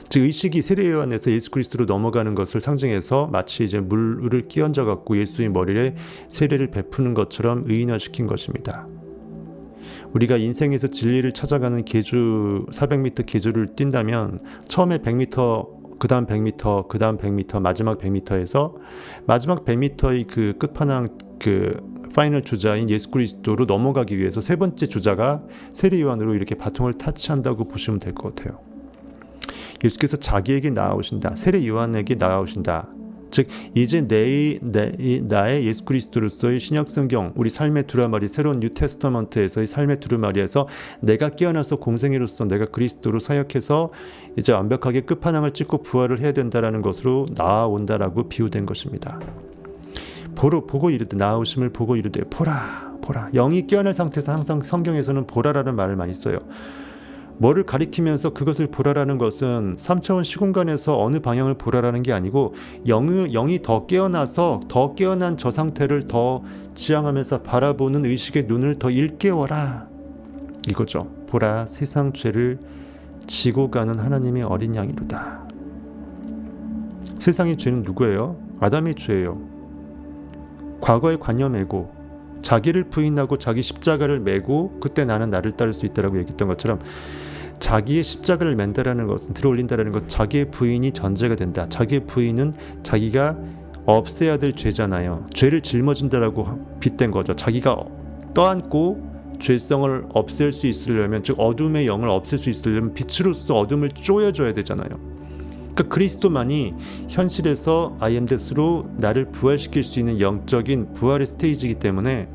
즉 의식이 세례 요한에서 예수 그리스도로 넘어가는 것을 상징해서 마치 이제 물을 끼얹어 갖고 예수의 머리에 세례를 베푸는 것처럼 의인화시킨 것입니다. 우리가 인생에서 진리를 찾아가는 계주 400m 계주를 뛴다면 처음에 100m, 그 다음 100m, 그 다음 100m, 마지막 100m에서 마지막 100m의 그 끝판왕 그 파이널 주자인 예수 그리스도로 넘어가기 위해서 세 번째 주자가 세례 요한으로 이렇게 바통을 타치한다고 보시면 될 것 같아요. 예수께서 자기에게 나아오신다. 세례 요한에게 나아오신다. 즉 이제 나의 예수 그리스도로서의 신약성경, 우리 삶의 두루마리, 새로운 뉴테스터먼트에서의 삶의 두루마리에서 내가 깨어나서 공생애로서 내가 그리스도로 사역해서 이제 완벽하게 끝판왕을 찍고 부활을 해야 된다라는 것으로 나아온다라고 비유된 것입니다. 보고 이르되, 나아오심을 보고 이르되 보라 보라. 영이 깨어날 상태에서 항상 성경에서는 보라라는 말을 많이 써요. 뭐를 가리키면서 그것을 보라라는 것은 3차원 시공간에서 어느 방향을 보라라는 게 아니고 영이 더 깨어나서 더 깨어난 저 상태를 더 지향하면서 바라보는 의식의 눈을 더 일깨워라 이거죠. 보라, 세상 죄를 지고 가는 하나님의 어린 양이로다. 세상의 죄는 누구예요? 아담의 죄예요. 과거의 관념 메고 자기를 부인하고 자기 십자가를 메고 그때 나는 나를 따를 수 있다라고 얘기했던 것처럼 자기의 십자가를 맨다라는 것은, 들어올린다라는 것, 자기의 부인이 전제가 된다. 자기의 부인은 자기가 없애야 될 죄잖아요. 죄를 짊어진다라고 빗댄 거죠. 자기가 떠안고 죄성을 없앨 수 있으려면, 즉 어둠의 영을 없앨 수 있으려면 빛으로서 어둠을 쪼여줘야 되잖아요. 그러니까 그리스도만이 현실에서 I am that으로 나를 부활시킬 수 있는 영적인 부활의 스테이지이기 때문에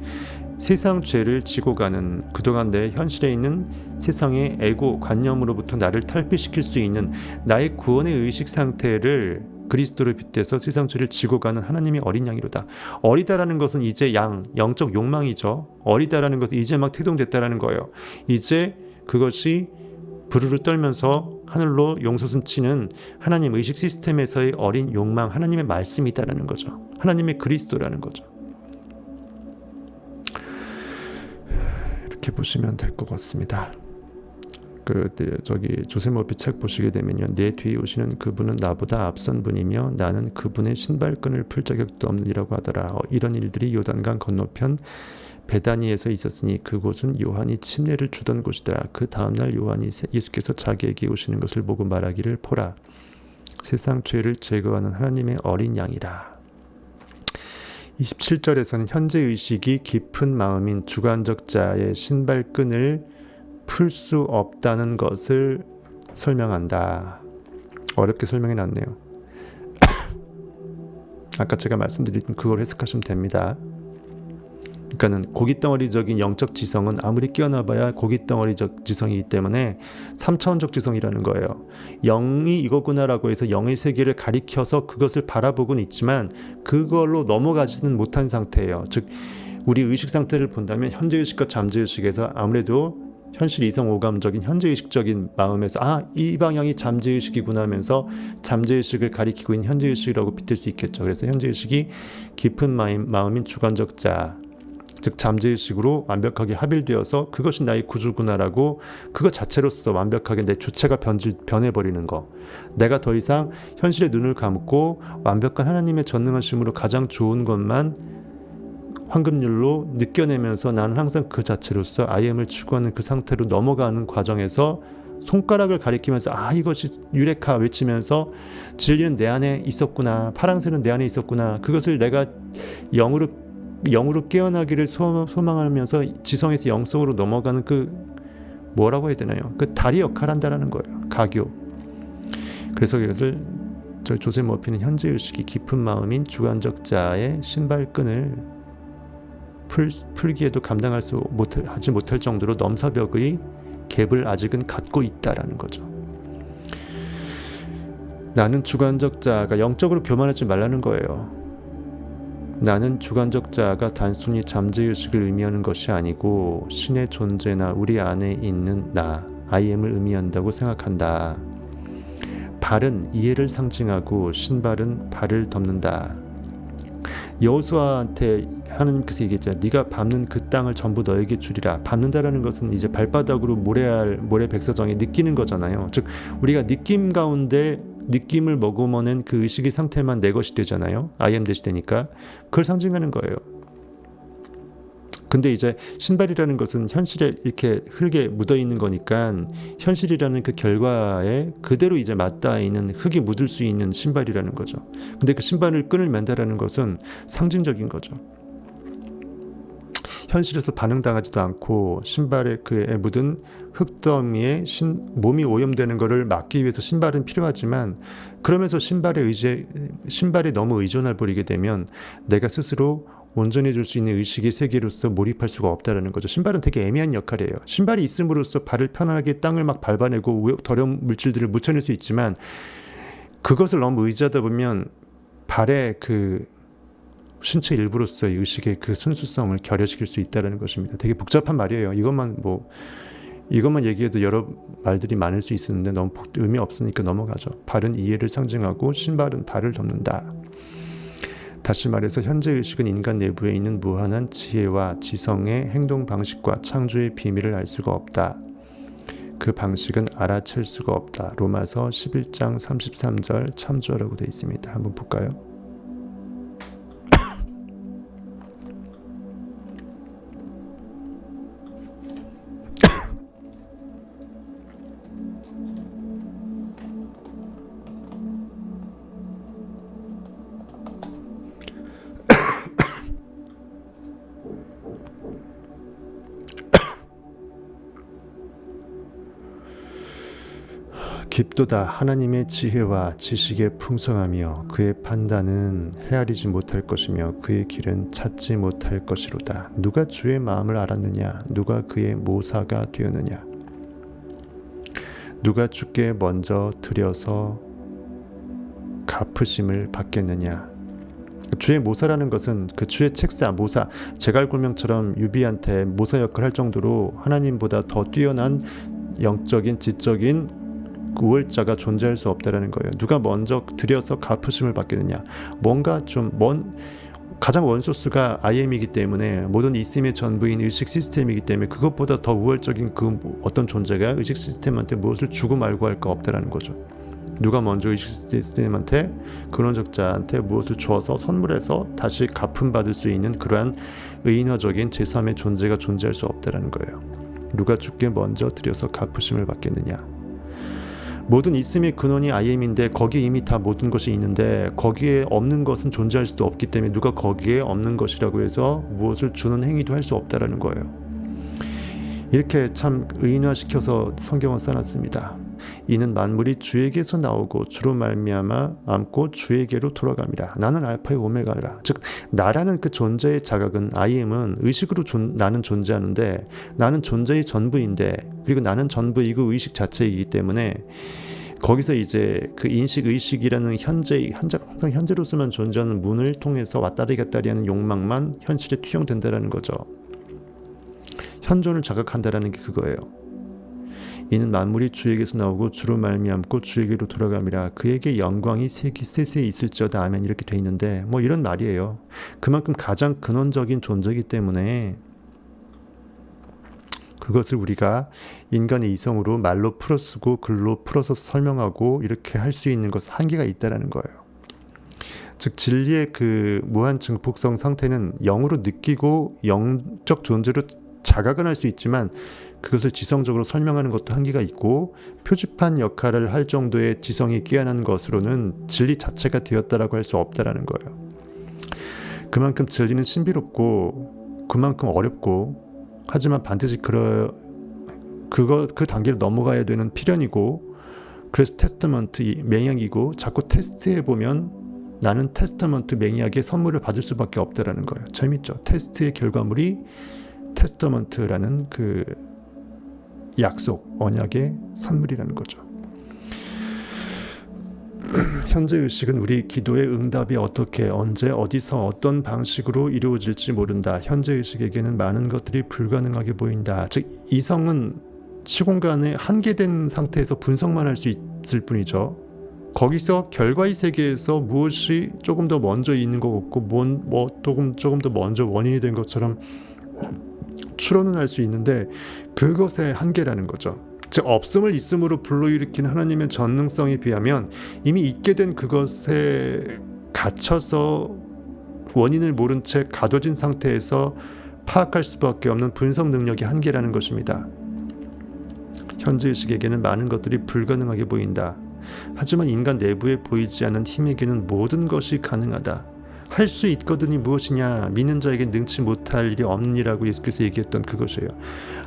세상 죄를 지고 가는, 그동안 내 현실에 있는 세상의 에고 관념으로부터 나를 탈피시킬 수 있는 나의 구원의 의식 상태를 그리스도를 빗대서 세상 죄를 지고 가는 하나님의 어린 양이로다. 어리다라는 것은 이제 영적 욕망이죠. 어리다라는 것은 이제 막 태동됐다라는 거예요. 이제 그것이 부르르 떨면서 하늘로 용솟음치는 하나님 의식 시스템에서의 어린 욕망, 하나님의 말씀이다라는 거죠. 하나님의 그리스도라는 거죠. 이렇게 보시면 될 것 같습니다. 저기 조세 머피 책 보시게 되면요, 내 뒤에 오시는 그분은 나보다 앞선 분이며 나는 그분의 신발끈을 풀 자격도 없느니라고 하더라. 이런 일들이 요단강 건너편 베다니에서 있었으니 그곳은 요한이 침례를 주던 곳이더라. 그 다음날 요한이 예수께서 자기에게 오시는 것을 보고 말하기를, 보라, 세상 죄를 제거하는 하나님의 어린 양이라. 27절에서는 현재의식이 깊은 마음인 주관적 자의 신발끈을 풀 수 없다는 것을 설명한다. 어렵게 설명해놨네요. 아까 제가 말씀드린 그걸 해석하시면 됩니다. 그러니까는 고깃덩어리적인 영적 지성은 아무리 끼어나봐야 고깃덩어리적 지성이기 때문에 3차원적 지성이라는 거예요. 영이 이거구나라고 해서 영의 세계를 가리켜서 그것을 바라보고는 있지만 그걸로 넘어가지는 못한 상태예요. 즉 우리 의식 상태를 본다면 현재의식과 잠재의식에서 아무래도 현실 이성 오감적인 현재의식적인 마음에서 이 방향이 잠재의식이구나 하면서 잠재의식을 가리키고 있는 현재의식이라고 빗댈 수 있겠죠. 그래서 현재의식이 깊은 마음인 주관적 자, 즉 잠재의식으로 완벽하게 합일되어서 그것이 나의 구주구나라고 그것 자체로서 완벽하게 내 주체가 변해버리는 거. 내가 더 이상 현실의 눈을 감고 완벽한 하나님의 전능하심으로 가장 좋은 것만 황금률로 느껴내면서 나는 항상 그 자체로서 IM을 추구하는 그 상태로 넘어가는 과정에서 손가락을 가리키면서 이것이 유레카 외치면서 진리는 내 안에 있었구나, 파랑새는 내 안에 있었구나, 그것을 내가 영으로 깨어나기를 소망하면서 지성에서 영성으로 넘어가는 그 뭐라고 해야 되나요? 그 다리 역할을 한다라는 거예요. 가교. 그래서 이것을 저희 조세 머피는 현재의식이 깊은 마음인 주관적 자의 신발끈을 풀기에도 하지 못할 정도로 넘사벽의 갭을 아직은 갖고 있다라는 거죠. 나는 주관적 자아가 영적으로 교만하지 말라는 거예요. 나는 주관적 자아가 단순히 잠재의식을 의미하는 것이 아니고 신의 존재나 우리 안에 있는 나, I am을 의미한다고 생각한다. 발은 이해를 상징하고 신발은 발을 덮는다. 여호수아한테 하나님께서 얘기했잖아요. 네가 밟는 그 땅을 전부 너에게 주리라. 밟는다라는 것은 이제 발바닥으로 모래 백서정에 느끼는 거잖아요. 즉 우리가 느낌 가운데 느낌을 머금어낸 그 의식의 상태만 내 것이 되잖아요. I am 대시 되니까 그걸 상징하는 거예요. 근데 이제 신발이라는 것은 현실에 이렇게 흙에 묻어 있는 거니까 현실이라는 그 결과에 그대로 이제 맞닿아 있는 흙이 묻을 수 있는 신발이라는 거죠. 근데 그 신발을 끈을 맨다라는 것은 상징적인 거죠. 현실에서 반응당하지도 않고 신발에 그에 묻은 흙더미에 몸이 오염되는 것을 막기 위해서 신발은 필요하지만 그러면서 신발에 너무 의존해 버리게 되면 내가 스스로 온전해질 수 있는 의식의 세계로서 몰입할 수가 없다는 거죠. 신발은 되게 애매한 역할이에요. 신발이 있음으로써 발을 편안하게 땅을 막 밟아내고 더러운 물질들을 묻혀낼 수 있지만 그것을 너무 의지하다 보면 발의 그 신체 일부로서의 의식의 그 순수성을 결여시킬 수 있다는 것입니다. 되게 복잡한 말이에요. 이것만 얘기해도 여러 말들이 많을 수 있었는데 너무 의미 없으니까 넘어가죠. 발은 이해를 상징하고 신발은 발을 덮는다. 다시 말해서 현재 의식은 인간 내부에 있는 무한한 지혜와 지성의 행동 방식과 창조의 비밀을 알 수가 없다. 그 방식은 알아챌 수가 없다. 로마서 11장 33절 참조라고 되어 있습니다. 한번 볼까요? 깊도다 하나님의 지혜와 지식의 풍성하며 그의 판단은 헤아리지 못할 것이며 그의 길은 찾지 못할 것이로다. 누가 주의 마음을 알았느냐? 누가 그의 모사가 되었느냐? 누가 주께 먼저 드려서 갚으심을 받겠느냐? 주의 모사라는 것은 그 주의 책사, 모사, 제갈골명처럼 유비한테 모사 역할을 할 정도로 하나님보다 더 뛰어난 영적인, 지적인 우월자가 존재할 수 없다라는 거예요. 누가 먼저 들여서 갚으심을 받겠느냐. 뭔가 좀 가장 원소스가 I am이기 때문에 모든 있음의 전부인 의식 시스템이기 때문에 그것보다 더 우월적인 그 어떤 존재가 의식 시스템한테 무엇을 주고 말고 할 거 없다라는 거죠. 누가 먼저 의식 시스템한테 근원적 자한테 무엇을 주어서 선물해서 다시 갚음 받을 수 있는 그러한 의인화적인 제3의 존재가 존재할 수 없다라는 거예요. 누가 주께 먼저 들여서 갚으심을 받겠느냐. 모든 있음의 근원이 I am인데 거기에 이미 다 모든 것이 있는데 거기에 없는 것은 존재할 수도 없기 때문에 누가 거기에 없는 것이라고 해서 무엇을 주는 행위도 할 수 없다라는 거예요. 이렇게 참 의인화시켜서 성경은 써놨습니다. 이는 만물이 주에게서 나오고 주로 말미암아 암고 주에게로 돌아갑니다. 나는 알파의 오메가라. 즉 나라는 그 존재의 자각은 I am은 의식으로 나는 존재하는데 나는 존재의 전부인데 그리고 나는 전부이고 의식 자체이기 때문에 거기서 이제 그 인식 의식이라는 항상 현재로서만 존재하는 문을 통해서 왔다리 갔다리 하는 욕망만 현실에 투영된다라는 거죠. 현존을 자각한다라는 게 그거예요. 이는 만물이 주에게서 나오고 주로 말미암고 주에게로 돌아감이라. 그에게 영광이 세세히 있을지어다. 아멘. 이렇게 돼 있는데 뭐 이런 말이에요. 그만큼 가장 근원적인 존재이기 때문에 그것을 우리가 인간의 이성으로 말로 풀어쓰고 글로 풀어서 설명하고 이렇게 할 수 있는 것은 한계가 있다라는 거예요. 즉 진리의 그 무한 증폭성 상태는 영으로 느끼고 영적 존재로 자각은 할 수 있지만 그것을 지성적으로 설명하는 것도 한계가 있고 표지판 역할을 할 정도의 지성이 끼어난 것으로는 진리 자체가 되었다라고 할 수 없다라는 거예요. 그만큼 진리는 신비롭고 그만큼 어렵고 하지만 반드시 그 단계를 넘어가야 되는 필연이고 그래서 테스트먼트 맹약이고 자꾸 테스트해 보면 나는 테스터먼트 맹약의 선물을 받을 수밖에 없다라는 거예요. 재밌죠? 테스트의 결과물이 테스터먼트라는 그 약속, 언약의 선물이라는 거죠. 현재 의식은 우리 기도의 응답이 어떻게, 언제, 어디서, 어떤 방식으로 이루어질지 모른다. 현재 의식에게는 많은 것들이 불가능하게 보인다. 즉 이성은 시공간에 한계된 상태에서 분석만 할 수 있을 뿐이죠. 거기서 결과의 세계에서 무엇이 조금 더 먼저 있는 것 같고 조금 더 먼저 원인이 된 것처럼 추론은 할 수 있는데 그것의 한계라는 거죠. 즉 없음을 있음으로 불러일으킨 하나님의 전능성에 비하면 이미 있게 된 그것에 갇혀서 원인을 모른 채 가둬진 상태에서 파악할 수밖에 없는 분석 능력의 한계라는 것입니다. 현재 의식에게는 많은 것들이 불가능하게 보인다. 하지만 인간 내부에 보이지 않는 힘에게는 모든 것이 가능하다. 할 수 있거든이 무엇이냐? 믿는 자에게 능치 못할 일이 없느니라고 예수께서 얘기했던 그것이에요.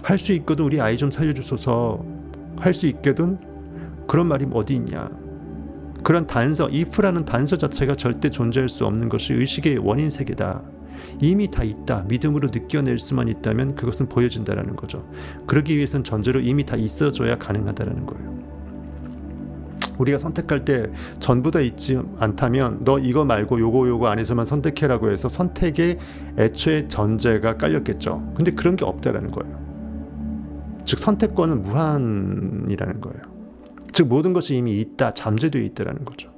할 수 있거든 우리 아이 좀 살려주소서. 할 수 있거든? 그런 말이 어디 있냐? 그런 단서, if라는 단서 자체가 절대 존재할 수 없는 것이 의식의 원인 세계다. 이미 다 있다. 믿음으로 느껴낼 수만 있다면 그것은 보여진다라는 거죠. 그러기 위해선 전제로 이미 다 있어줘야 가능하다라는 거예요. 우리가 선택할 때 전부 다 있지 않다면 너 이거 말고 요거 안에서만 선택해라고 해서 선택의 애초에 전제가 깔렸겠죠. 근데 그런 게 없다라는 거예요. 즉 선택권은 무한이라는 거예요. 즉 모든 것이 이미 있다, 잠재되어 있다라는 거죠.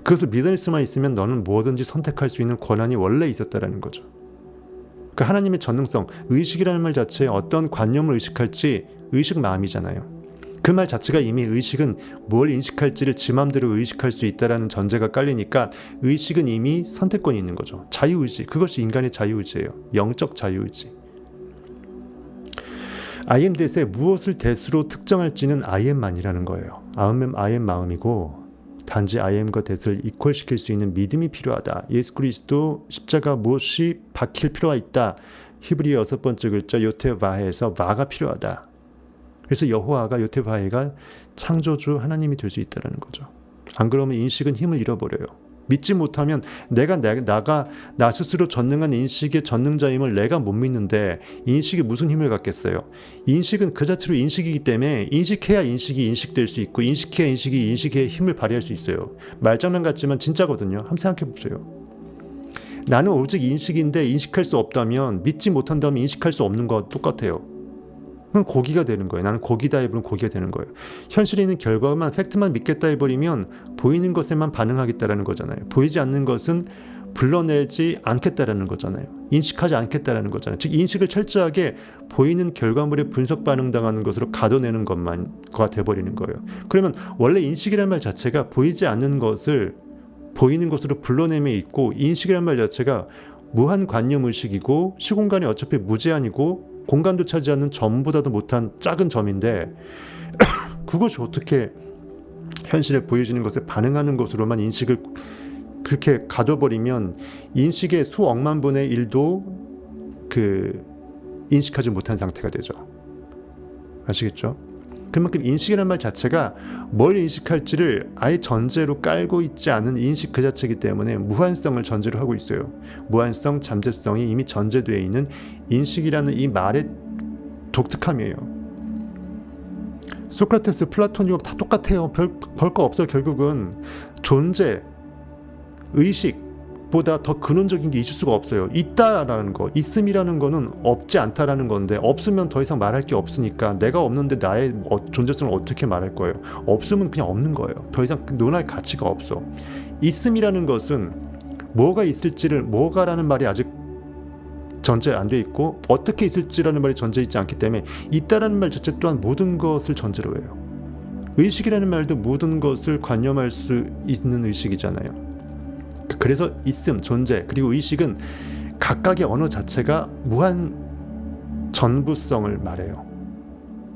그것을 믿을 수만 있으면 너는 뭐든지 선택할 수 있는 권한이 원래 있었다라는 거죠. 그 하나님의 전능성, 의식이라는 말 자체에 어떤 관념을 의식할지 의식 마음이잖아요. 그 말 자체가 이미 의식은 뭘 인식할지를 지 맘대로 의식할 수 있다라는 전제가 깔리니까 의식은 이미 선택권이 있는 거죠. 자유의지, 그것이 인간의 자유의지예요. 영적 자유의지. I am that에 무엇을 that으로 특정할지는 I am만이라는 거예요. I am 마음이고 단지 I am과 that을 이퀄시킬 수 있는 믿음이 필요하다. 예수 그리스도 십자가 못이 박힐 필요가 있다. 히브리어 6번째 글자 요테바해에서 와가 필요하다. 그래서 여호와가 요테바해가 창조주 하나님이 될 수 있다는 거죠. 안 그러면 인식은 힘을 잃어버려요. 믿지 못하면 나 스스로 전능한 인식의 전능자임을 내가 못 믿는데 인식이 무슨 힘을 갖겠어요. 인식은 그 자체로 인식이기 때문에 인식해야 인식이 인식될 수 있고 인식해야 인식이 인식의 힘을 발휘할 수 있어요. 말장난 같지만 진짜거든요. 한번 생각해 보세요. 나는 오직 인식인데 인식할 수 없다면 믿지 못한다면 인식할 수 없는 거 똑같아요. 그럼 고기가 되는 거예요. 나는 고기다 해버리면 고기가 되는 거예요. 현실에 있는 결과만 팩트만 믿겠다 해버리면 보이는 것에만 반응하겠다라는 거잖아요. 보이지 않는 것은 불러내지 않겠다라는 거잖아요. 인식하지 않겠다라는 거잖아요. 즉 인식을 철저하게 보이는 결과물에 분석 반응당하는 것으로 가둬내는 것만가 돼버리는 거예요. 그러면 원래 인식이라는 말 자체가 보이지 않는 것을 보이는 것으로 불러내며 있고 인식이라는 말 자체가 무한 관념 의식이고 시공간이 어차피 무제한이고 공간도 차지하는 점보다도 못한 작은 점인데 그것이 어떻게 현실에 보여지는 것에 반응하는 것으로만 인식을 그렇게 가둬버리면 인식의 수억만 분의 1도 인식하지 못한 상태가 되죠. 아시겠죠? 그만큼 인식이라는 말 자체가 뭘 인식할지를 아예 전제로 깔고 있지 않은 인식 그 자체이기 때문에 무한성을 전제로 하고 있어요. 무한성, 잠재성이 이미 전제되어 있는 인식이라는 이 말의 독특함이에요. 소크라테스, 플라톤 유학 다 똑같아요. 별 거 없어요. 결국은 존재, 의식보다 더 근원적인 게 있을 수가 없어요. 있다라는 거, 있음이라는 거는 없지 않다라는 건데 없으면 더 이상 말할 게 없으니까 내가 없는데 나의 존재성을 어떻게 말할 거예요. 없으면 그냥 없는 거예요. 더 이상 논할 가치가 없어. 있음이라는 것은 뭐가 있을지를, 뭐가라는 말이 아직 전제 안 돼 있고 어떻게 있을지라는 말이 전제 있지 않기 때문에 있다라는 말 자체 또한 모든 것을 전제로 해요. 의식이라는 말도 모든 것을 관념할 수 있는 의식이잖아요. 그래서 있음, 존재, 그리고 의식은 각각의 언어 자체가 무한 전부성을 말해요.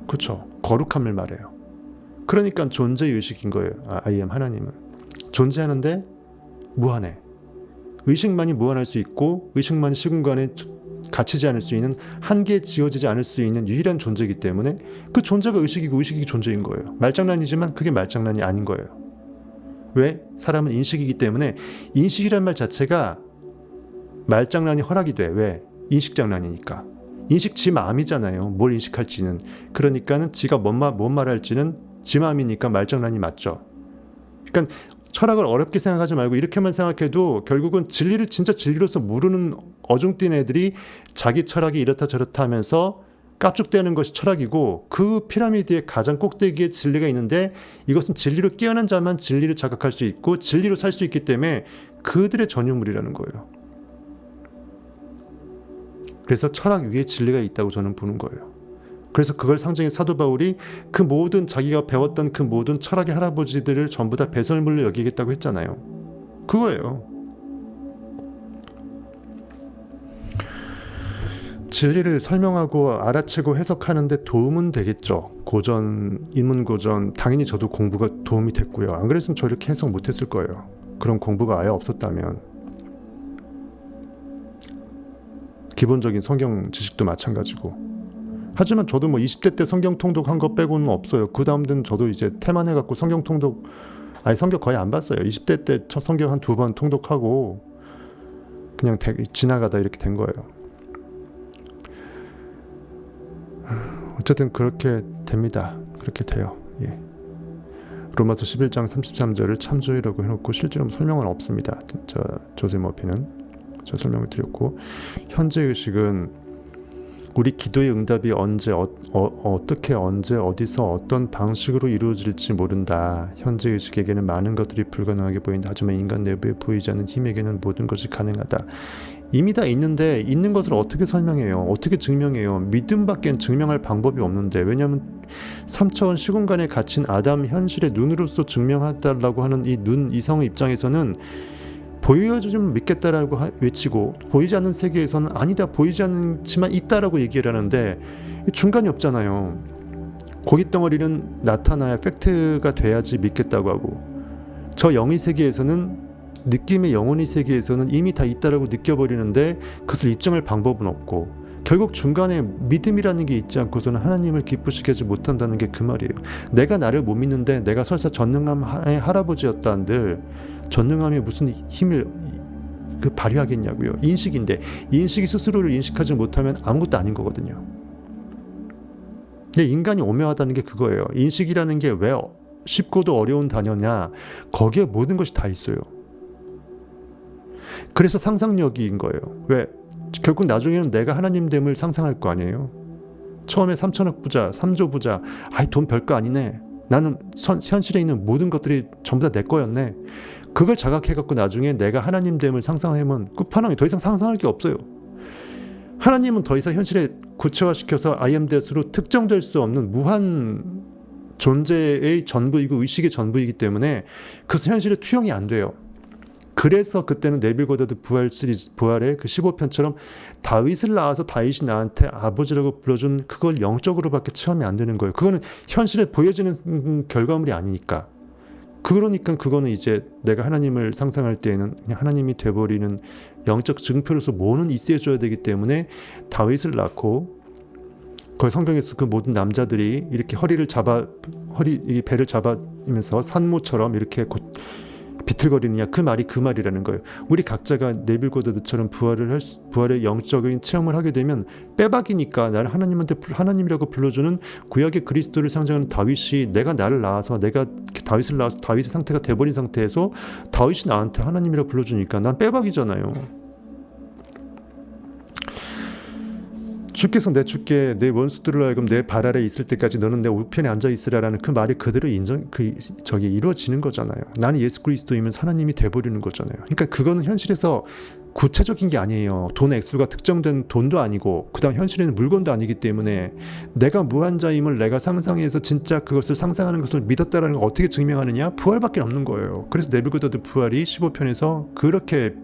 그렇죠? 거룩함을 말해요. 그러니까 존재의식인 거예요. I am 하나님은. 존재하는데 무한해. 의식만이 무한할 수 있고 의식만이 시공간에 갇히지 않을 수 있는, 한계에 지어지지 않을 수 있는 유일한 존재이기 때문에 그 존재가 의식이고 의식이 존재인 거예요. 말장난이지만 그게 말장난이 아닌 거예요. 왜? 사람은 인식이기 때문에 인식이란 말 자체가 말장난이 허락이 돼. 왜? 인식장난이니까. 인식 지 마음이잖아요. 뭘 인식할지는. 그러니까는 지가 뭔 말할지는 지 마음이니까 말장난이 맞죠. 그러니까 철학을 어렵게 생각하지 말고 이렇게만 생각해도 결국은 진리를 진짜 진리로서 모르는 어중뛴 애들이 자기 철학이 이렇다 저렇다 하면서 깝죽대는 것이 철학이고, 그 피라미드의 가장 꼭대기에 진리가 있는데 이것은 진리로 깨어난 자만 진리를 자각할 수 있고 진리로 살 수 있기 때문에 그들의 전유물이라는 거예요. 그래서 철학 위에 진리가 있다고 저는 보는 거예요. 그래서 그걸 상징해 사도 바울이 그 모든 자기가 배웠던 그 모든 철학의 할아버지들을 전부 다 배설물로 여기겠다고 했잖아요. 그거예요. 진리를 설명하고 알아채고 해석하는데 도움은 되겠죠. 고전, 인문고전, 당연히 저도 공부가 도움이 됐고요. 안 그랬으면 저 이렇게 해석 못했을 거예요. 그런 공부가 아예 없었다면. 기본적인 성경 지식도 마찬가지고. 하지만 저도 뭐 20대 때 성경 통독한 거 빼고는 없어요. 그 다음은 저도 이제 태만해갖고 성경 통독, 성경 거의 안 봤어요. 20대 때 첫 성경 한 2번 통독하고 그냥 지나가다 이렇게 된 거예요. 어쨌든 그렇게 됩니다. 그렇게 돼요. 예. 로마서 11장 33절을 참조이라고 해놓고 실제로 설명은 없습니다. 조세 머피는 저 설명을 드렸고, 현재 의식은 우리 기도의 응답이 언제 어떻게 언제 어디서 어떤 방식으로 이루어질지 모른다. 현재 의식에게는 많은 것들이 불가능하게 보인다. 하지만 인간 내부에 보이지 않는 힘에게는 모든 것이 가능하다. 이미 다 있는데 있는 것을 어떻게 설명해요? 어떻게 증명해요? 믿음밖엔 증명할 방법이 없는데. 왜냐하면 3차원 시공간에 갇힌 아담 현실의 눈으로서 증명하달라고 하는 이 눈 이성의 입장에서는 보여주면 믿겠다라고 외치고, 보이지 않는 세계에서는 아니다, 보이지 않지만 있다라고 얘기를 하는데 중간이 없잖아요. 고깃덩어리는 나타나야 팩트가 돼야지 믿겠다고 하고, 저 영의 세계에서는, 느낌의 영혼의 세계에서는 이미 다 있다라고 느껴버리는데 그것을 입증할 방법은 없고, 결국 중간에 믿음이라는 게 있지 않고서는 하나님을 기쁘시게 하지 못한다는 게 그 말이에요. 내가 나를 못 믿는데 내가 설사 전능함의 할아버지였다 한들 전능함이 무슨 힘을 발휘하겠냐고요. 인식인데 인식이 스스로를 인식하지 못하면 아무것도 아닌 거거든요. 근데 인간이 오묘하다는 게 그거예요. 인식이라는 게 왜 쉽고도 어려운 단어냐, 거기에 모든 것이 다 있어요. 그래서 상상력인 거예요. 왜? 결국 나중에는 내가 하나님됨을 상상할 거 아니에요. 처음에 3천억 부자, 3조 부자, 돈 별거 아니네, 나는 현실에 있는 모든 것들이 전부 다 내 거였네, 그걸 자각해갖고 나중에 내가 하나님됨을 상상하면 끝판왕이 더 이상 상상할 게 없어요. 하나님은 더 이상 현실에 구체화시켜서 I am that으로 특정될 수 없는 무한 존재의 전부이고 의식의 전부이기 때문에 그것은 현실에 투영이 안 돼요. 그래서 그때는 네빌 고다드 부활 시리즈, 부활의 그 15편처럼 다윗을 낳아서 다윗이 나한테 아버지라고 불러준 그걸 영적으로밖에 체험이 안 되는 거예요. 그거는 현실에 보여지는 결과물이 아니니까. 그러니까 그거는 이제 내가 하나님을 상상할 때에는 그냥 하나님이 돼버리는 영적 증표로서 뭐는 있어줘야 되기 때문에 다윗을 낳고, 거기 성경에서 그 모든 남자들이 이렇게 배를 잡아면서 산모처럼 이렇게 비틀거리느냐, 그 말이 그 말이라는 거예요. 우리 각자가 네빌 고다드처럼 부활의 영적인 체험을 하게 되면 빼박이니까 나를 하나님이라고 불러주는 구약의 그리스도를 상징하는 다윗이 내가 나를 낳아서 내가 다윗을 낳아서 다윗의 상태가 돼버린 상태에서 다윗이 나한테 하나님이라고 불러주니까 난 빼박이잖아요. 주께서 내 주께 내 원수들을 하여금 내 발 아래 있을 때까지 너는 내 우편에 앉아 있으라라는 그 말이 그대로 이루어지는 거잖아요. 나는 예수 그리스도이면 하나님이 돼버리는 거잖아요. 그러니까 그거는 현실에서 구체적인 게 아니에요. 돈 액수가 특정된 돈도 아니고, 그다음 현실에는 물건도 아니기 때문에 내가 무한자임을 내가 상상해서 진짜 그것을 상상하는 것을 믿었다라는 걸 어떻게 증명하느냐? 부활밖에 없는 거예요. 그래서 네빌 고다드 부활이 15편에서 그렇게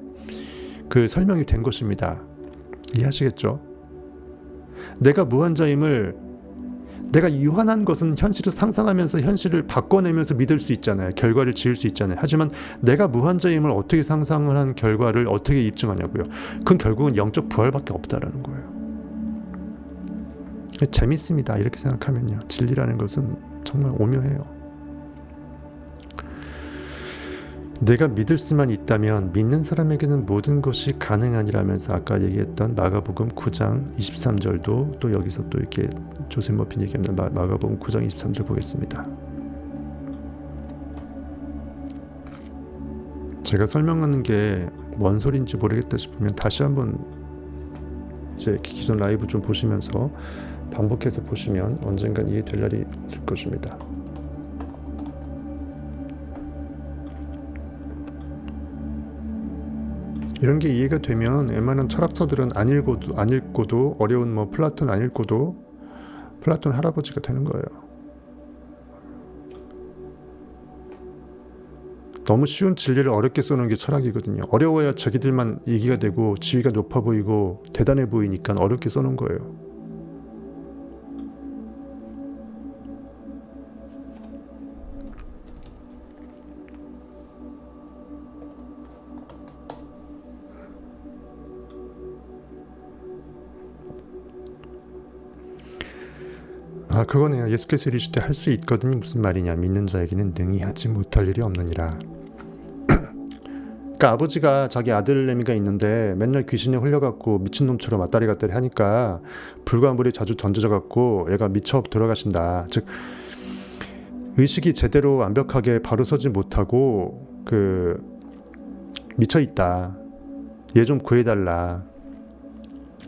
설명이 된 것입니다. 이해하시겠죠? 내가 무한자임을, 내가 유한한 것은 현실을 상상하면서 현실을 바꿔내면서 믿을 수 있잖아요. 결과를 지을 수 있잖아요. 하지만 내가 무한자임을 어떻게 상상을 한 결과를 어떻게 입증하냐고요. 그건 결국은 영적 부활밖에 없다라는 거예요. 재밌습니다. 이렇게 생각하면요. 진리라는 것은 정말 오묘해요. 내가 믿을 수만 있다면 믿는 사람에게는 모든 것이 가능하니라면서 아까 얘기했던 마가복음 9장 23절도 또 여기서 또 이렇게 조셉 머핀 얘기하는 마가복음 9장 23절 보겠습니다. 제가 설명하는 게 뭔 소리인지 모르겠다 싶으면 다시 한번 이제 기존 라이브 좀 보시면서 반복해서 보시면 언젠간 이해될 날이 올 것입니다. 이런 게 이해가 되면 웬만한 철학서들은 안 읽고도 어려운 뭐 플라톤 안 읽고도 플라톤 할아버지가 되는 거예요. 너무 쉬운 진리를 어렵게 써놓은 게 철학이거든요. 어려워야 자기들만 얘기가 되고 지위가 높아 보이고 대단해 보이니까 어렵게 써놓은 거예요. 그거네요. 예수께서 이르시되 할 수 있거든이 무슨 말이냐. 믿는 자에게는 능히 하지 못할 일이 없느니라. 그러니까 아버지가 자기 아들 내미가 있는데 맨날 귀신에 홀려갖고 미친놈처럼 왔다리 갔다리 하니까 불과 물에 자주 던져져갖고 얘가 미쳐 돌아가신다. 즉 의식이 제대로 완벽하게 바로 서지 못하고 미쳐있다. 얘 좀 구해달라.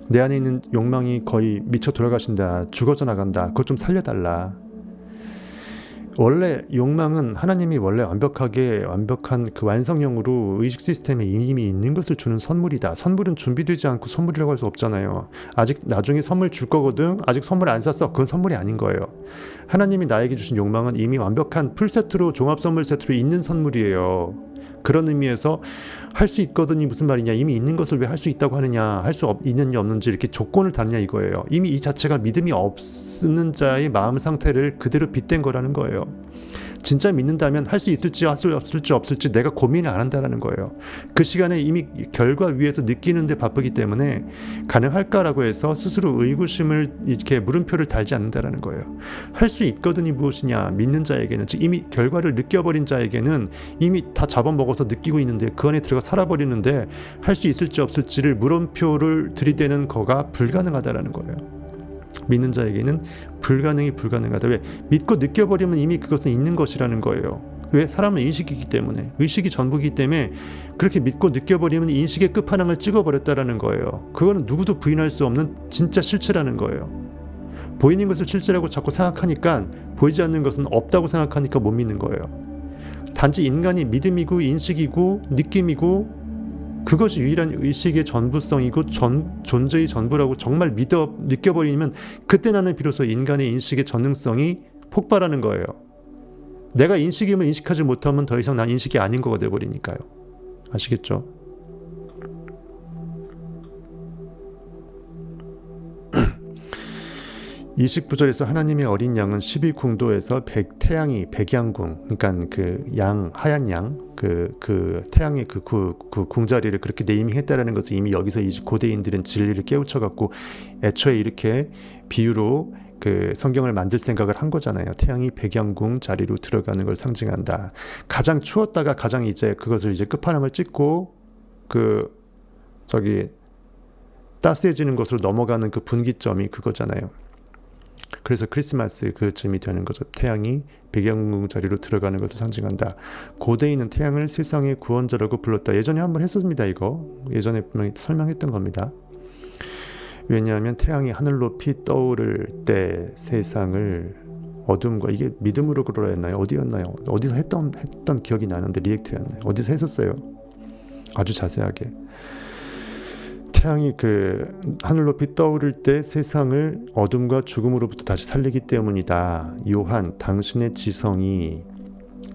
내 안에 있는 욕망이 거의 미쳐 돌아가신다. 죽어져 나간다. 그것 좀 살려달라. 원래 욕망은 하나님이 원래 완벽한 그 완성형으로 의식 시스템에 이미 있는 것을 주는 선물이다. 선물은 준비되지 않고 선물이라고 할 수 없잖아요. 아직 나중에 선물 줄 거거든. 아직 선물 안 샀어. 그건 선물이 아닌 거예요. 하나님이 나에게 주신 욕망은 이미 완벽한 풀세트로 종합 선물 세트로 있는 선물이에요. 그런 의미에서 할 수 있거든이 무슨 말이냐. 이미 있는 것을 왜 할 수 있다고 하느냐. 할 수 있는지 없는지 이렇게 조건을 다느냐 이거예요. 이미 이 자체가 믿음이 없는 자의 마음 상태를 그대로 빗댄 거라는 거예요. 진짜 믿는다면 할 수 있을지 없을지 내가 고민을 안 한다는 거예요. 그 시간에 이미 결과 위에서 느끼는데 바쁘기 때문에 가능할까라고 해서 스스로 의구심을 이렇게 물음표를 달지 않는다는 거예요. 할 수 있거든이 무엇이냐. 믿는 자에게는, 즉 이미 결과를 느껴버린 자에게는 이미 다 잡아먹어서 느끼고 있는데 그 안에 들어가 살아버리는데 할 수 있을지 없을지를 물음표를 들이대는 거가 불가능하다라는 거예요. 믿는 자에게는 불가능하다. 왜? 믿고 느껴버리면 이미 그것은 있는 것이라는 거예요. 왜? 사람은 인식이기 때문에, 의식이 전부이기 때문에 그렇게 믿고 느껴버리면 인식의 끝판왕을 찍어버렸다라는 거예요. 그거는 누구도 부인할 수 없는 진짜 실체라는 거예요. 보이는 것을 실체라고 자꾸 생각하니까 보이지 않는 것은 없다고 생각하니까 못 믿는 거예요. 단지 인간이 믿음이고 인식이고 느낌이고 그것이 유일한 의식의 전부성이고 존재의 전부라고 정말 느껴버리면 그때 나는 비로소 인간의 인식의 전능성이 폭발하는 거예요. 내가 인식임을 인식하지 못하면 더 이상 난 인식이 아닌 거가 돼버리니까요. 아시겠죠? (29절에서) 하나님의 어린 양은 12궁도에서 태양이 백양궁, 그러니까 그 양, 하얀 양, 그 태양의 그 궁자리를 그렇게 네이밍했다라는 것을 이미 여기서 이 고대인들은 진리를 깨우쳐갖고 애초에 이렇게 비유로 그 성경을 만들 생각을 한 거잖아요. 태양이 백양궁 자리로 들어가는 걸 상징한다. 가장 추웠다가 가장 이제 그것을 이제 끝판왕을 찍고 따스해지는 것으로 넘어가는 그 분기점이 그거잖아요. 그래서 크리스마스 그쯤이 되는 거죠. 태양이 백양궁 자리로 들어가는 것을 상징한다. 고대인은 태양을 세상의 구원자라고 불렀다. 예전에 한번 했었습니다. 이거 예전에 분명히 설명했던 겁니다. 왜냐하면 태양이 하늘 높이 떠오를 때 세상을 어둠과, 이게 믿음으로 그러라 했나요? 어디였나요? 어디서 했던 기억이 나는데 리액트였나요? 어디서 했었어요? 아주 자세하게. 태양이 하늘 높이 떠오를 때 세상을 어둠과 죽음으로부터 다시 살리기 때문이다. 요한, 당신의 지성이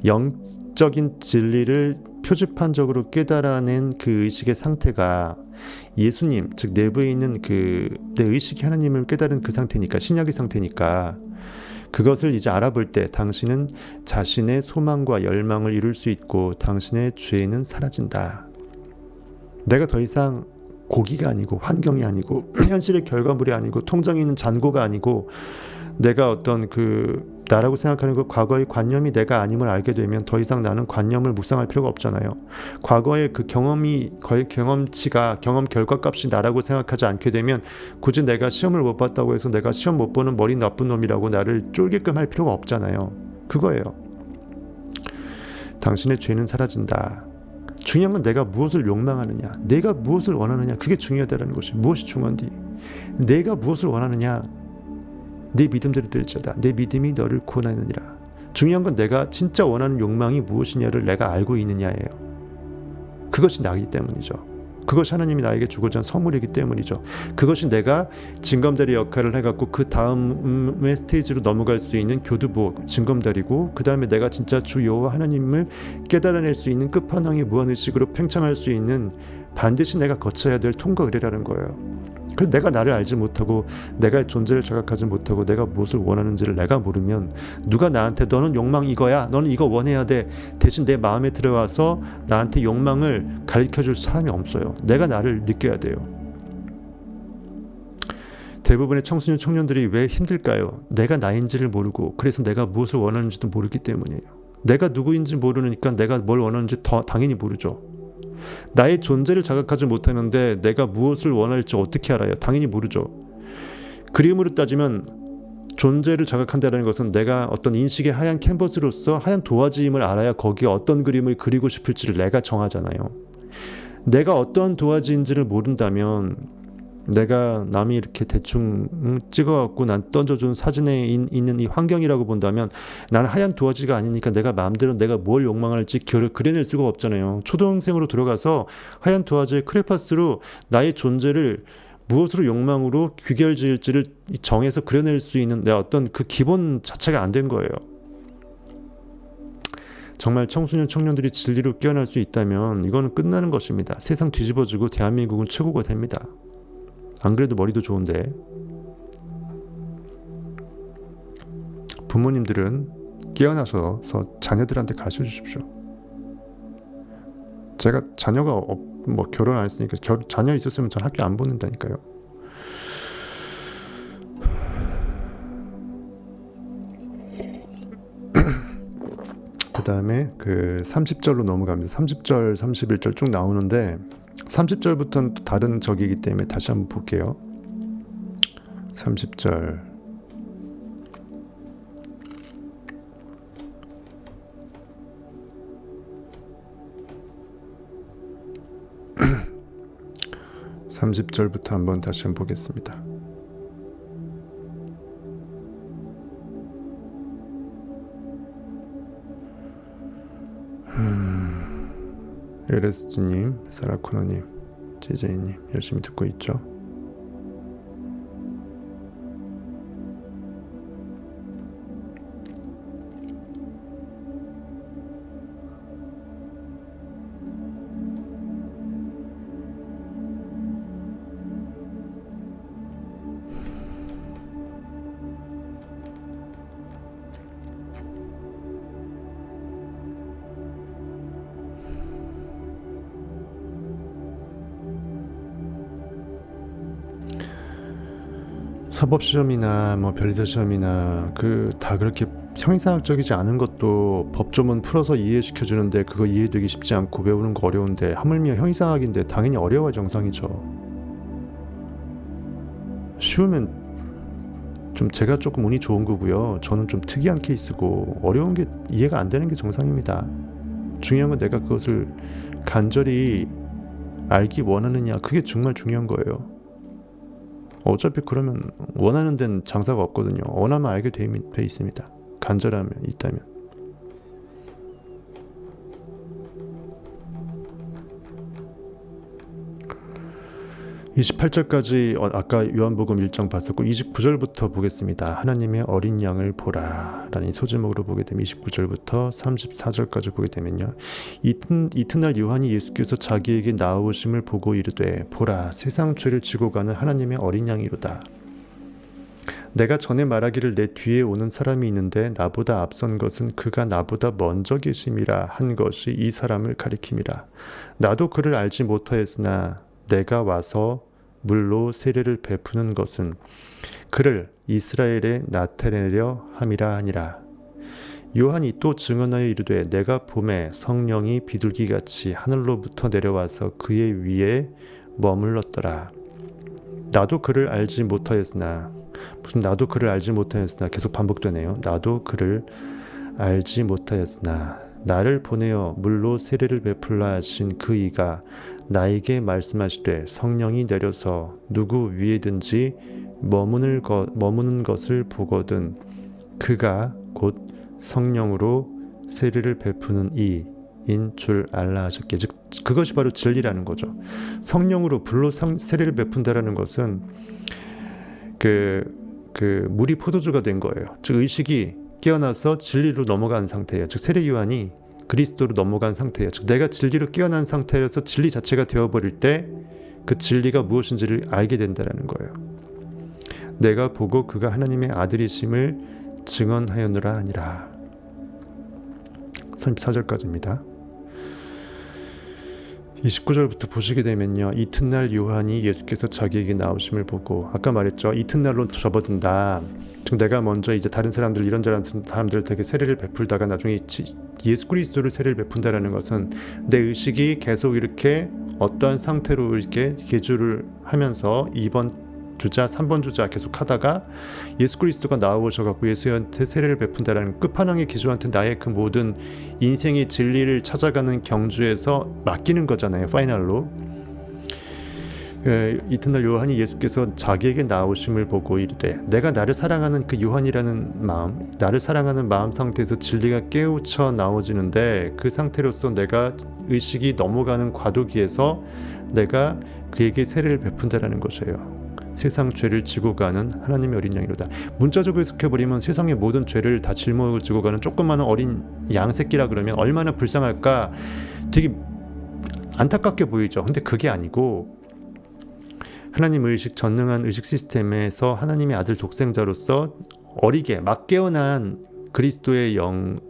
영적인 진리를 표지판적으로 깨달아낸 그 의식의 상태가 예수님, 즉 내부에 있는 내 의식이 하나님을 깨달은 그 상태니까, 신약의 상태니까 그것을 이제 알아볼 때 당신은 자신의 소망과 열망을 이룰 수 있고 당신의 죄는 사라진다. 내가 더 이상 고기가 아니고 환경이 아니고 현실의 결과물이 아니고 통장에 있는 잔고가 아니고 내가 어떤 그 나라고 생각하는 그 과거의 관념이 내가 아님을 알게 되면 더 이상 나는 관념을 묵상할 필요가 없잖아요. 과거의 그 경험이 거의 경험치가 경험 결과값이 나라고 생각하지 않게 되면 굳이 내가 시험을 못 봤다고 해서 내가 시험 못 보는 머리 나쁜 놈이라고 나를 쫄게끔 할 필요가 없잖아요. 그거예요. 당신의 죄는 사라진다. 중요한 건 내가 무엇을 욕망하느냐, 내가 무엇을 원하느냐, 그게 중요하다는 것이. 무엇이 중요한디? 내가 무엇을 원하느냐, 내 믿음대로 될지어다. 내 믿음이 너를 구원하느니라. 중요한 건 내가 진짜 원하는 욕망이 무엇이냐를 내가 알고 있느냐예요. 그것이 나이기 때문이죠. 그것이 하나님이 나에게 주고자 한 선물이기 때문이죠. 그것이 내가 징검다리 역할을 해갖고 그 다음의 스테이지로 넘어갈 수 있는 교두보 징검다리고, 그 다음에 내가 진짜 주 여호와 하나님을 깨달아낼 수 있는 끝판왕의 무한의식으로 팽창할 수 있는 반드시 내가 거쳐야 될 통과 의례라는 거예요. 그래서 내가 나를 알지 못하고 내가 존재를 자각하지 못하고 내가 무엇을 원하는지를 내가 모르면 누가 나한테 너는 욕망 이거야, 너는 이거 원해야 돼, 대신 내 마음에 들어와서 나한테 욕망을 가르쳐줄 사람이 없어요. 내가 나를 느껴야 돼요. 대부분의 청소년 청년들이 왜 힘들까요? 내가 나인지를 모르고, 그래서 내가 무엇을 원하는지도 모르기 때문이에요. 내가 누구인지 모르니까 내가 뭘 원하는지 당연히 모르죠. 나의 존재를 자각하지 못하는데 내가 무엇을 원할지 어떻게 알아요? 당연히 모르죠. 그림으로 따지면 존재를 자각한다는 것은 내가 어떤 인식의 하얀 캔버스로서 하얀 도화지임을 알아야 거기에 어떤 그림을 그리고 싶을지를 내가 정하잖아요. 내가 어떠한 도화지인지를 모른다면 내가 남이 이렇게 대충 찍어갖고 난 던져준 사진에 있는 이 환경이라고 본다면 나는 하얀 도화지가 아니니까 내가 마음대로 내가 뭘 욕망할지 그려낼 수가 없잖아요. 초등생으로 들어가서 하얀 도화지의 크레파스로 나의 존재를 무엇으로 욕망으로 귀결지을지를 정해서 그려낼 수 있는 내 어떤 그 기본 자체가 안 된 거예요. 정말 청소년 청년들이 진리로 깨어날 수 있다면 이거는 끝나는 것입니다. 세상 뒤집어지고 대한민국은 최고가 됩니다. 안 그래도 머리도 좋은데. 부모님들은 깨어나셔서 자녀들한테 가르쳐 주십시오. 제가 자녀가 결혼 안 했으니까 자녀 있었으면 전 학교 안 보낸다니까요. 그 다음에 그 30절로 넘어갑니다. 30절, 31절 쭉 나오는데 30절부터는 또 다른 적이기 때문에 다시 한번 볼게요. 30절. (30절부터) 한번 다시 한번 보겠습니다. 에레스님, 사라코너님, 제제이님 열심히 듣고 있죠? 사법시험이나 변리사 시험이나 다 그렇게 형이상학적이지 않은 것도 법조문 풀어서 이해시켜 주는데 그거 이해되기 쉽지 않고 외우는 거 어려운데 하물며 형이상학인데 당연히 어려워야 정상이죠. 쉬우면 좀 제가 조금 운이 좋은 거고요. 저는 좀 특이한 케이스고 어려운 게 이해가 안 되는 게 정상입니다. 중요한 건 내가 그것을 간절히 알기 원하느냐, 그게 정말 중요한 거예요. 어차피 그러면 원하는 데는 장사가 없거든요. 원하면 알게 돼 있습니다. 간절하면 있다면. 28절까지 아까 요한복음 1장 봤었고 29절부터 보겠습니다. 하나님의 어린 양을 보라 라는 소제목으로 보게 되면 29절부터 34절까지 보게 되면요, 이튿날 요한이 예수께서 자기에게 나오심을 보고 이르되 보라 세상 죄를 지고 가는 하나님의 어린 양이로다. 내가 전에 말하기를 내 뒤에 오는 사람이 있는데 나보다 앞선 것은 그가 나보다 먼저 계심이라 한 것이 이 사람을 가리킴이라. 나도 그를 알지 못하였으나 내가 와서 물로 세례를 베푸는 것은 그를 이스라엘에 나타내려 함이라 하니라. 요한이 또 증언하여 이르되 내가 봄에 성령이 비둘기같이 하늘로부터 내려와서 그의 위에 머물렀더라. 나도 그를 알지 못하였으나 나도 그를 알지 못하였으나 계속 반복되네요. 나도 그를 알지 못하였으나 나를 보내어 물로 세례를 베풀라 하신 그 이가 나에게 말씀하시되 성령이 내려서 누구 위에든지 머무는 것을 보거든 그가 곧 성령으로 세례를 베푸는 이인 줄 알라 하셨기에 즉 그것이 바로 진리라는 거죠. 성령으로 불로 세례를 베푼다라는 것은 물이 포도주가 된 거예요. 즉 의식이 깨어나서 진리로 넘어간 상태예요. 즉 세례 요한이 그리스도로 넘어간 상태예요. 즉 내가 진리로 깨어난 상태에서 진리 자체가 되어버릴 때 그 진리가 무엇인지를 알게 된다는 거예요. 내가 보고 그가 하나님의 아들이심을 증언하였노라 하니라. 34절까지입니다. 29절부터 보시게 되면요. 이튿날 요한이 예수께서 자기에게 나오심을 보고 아까 말했죠. 이튿날로 접어든다. 즉 내가 먼저 이제 다른 사람들 이런저런 사람들에게 세례를 베풀다가 나중에 예수 그리스도를 세례를 베푼다라는 것은 내 의식이 계속 이렇게 어떠한 상태로 이렇게 계주를 하면서 2번 주자, 3번 주자 계속 하다가 예수 그리스도가 나오셔갖고 예수한테 세례를 베푼다라는 끝판왕의 기주한테 나의 그 모든 인생의 진리를 찾아가는 경주에서 맡기는 거잖아요. 파이널로. 이튿날 요한이 예수께서 자기에게 나오심을 보고 이르되 내가 나를 사랑하는 그 요한이라는 마음, 나를 사랑하는 마음 상태에서 진리가 깨우쳐 나오지는데 그 상태로서 내가 의식이 넘어가는 과도기에서 내가 그에게 세례를 베푼다라는 것이에요. 세상 죄를 지고 가는 하나님의 어린 양이로다. 문자적으로 해석해버리면 세상의 모든 죄를 다 짊어지고 가는 조그마한 어린 양 새끼라 그러면 얼마나 불쌍할까 되게 안타깝게 보이죠. 근데 그게 아니고 하나님 의식 전능한 의식 시스템에서 하나님의 아들 독생자로서 어리게 막 깨어난 그리스도의 영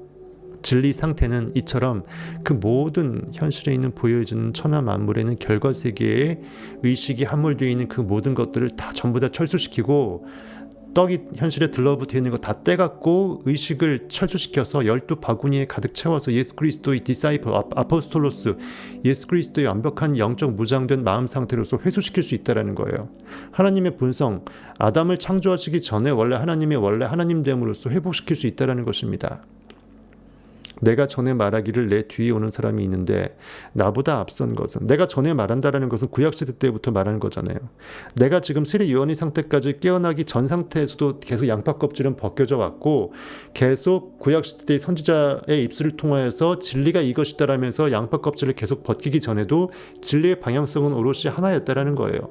진리 상태는 이처럼 그 모든 현실에 있는 보여지는 천하 만물에는 결과 세계에 의식이 함몰되어 있는 그 모든 것들을 다 전부 다 철수시키고 떡이 현실에 들러붙어 있는 거 다 떼갖고 의식을 철수시켜서 12바구니에 가득 채워서 예수 그리스도의 디사이플, 아포스톨로스, 예수 그리스도의 완벽한 영적 무장된 마음 상태로서 회수시킬 수 있다는 거예요. 하나님의 본성, 아담을 창조하시기 전에 원래 하나님됨으로써 회복시킬 수 있다는 것입니다. 내가 전에 말하기를 내 뒤에 오는 사람이 있는데 나보다 앞선 것은 내가 전에 말한다라는 것은 구약시대 때부터 말하는 거잖아요. 내가 지금 세례 요한의 상태까지 깨어나기 전 상태에서도 계속 양파 껍질은 벗겨져 왔고 계속 구약시대 때의 선지자의 입술을 통하여서 진리가 이것이다라면서 양파 껍질을 계속 벗기기 전에도 진리의 방향성은 오롯이 하나였다라는 거예요.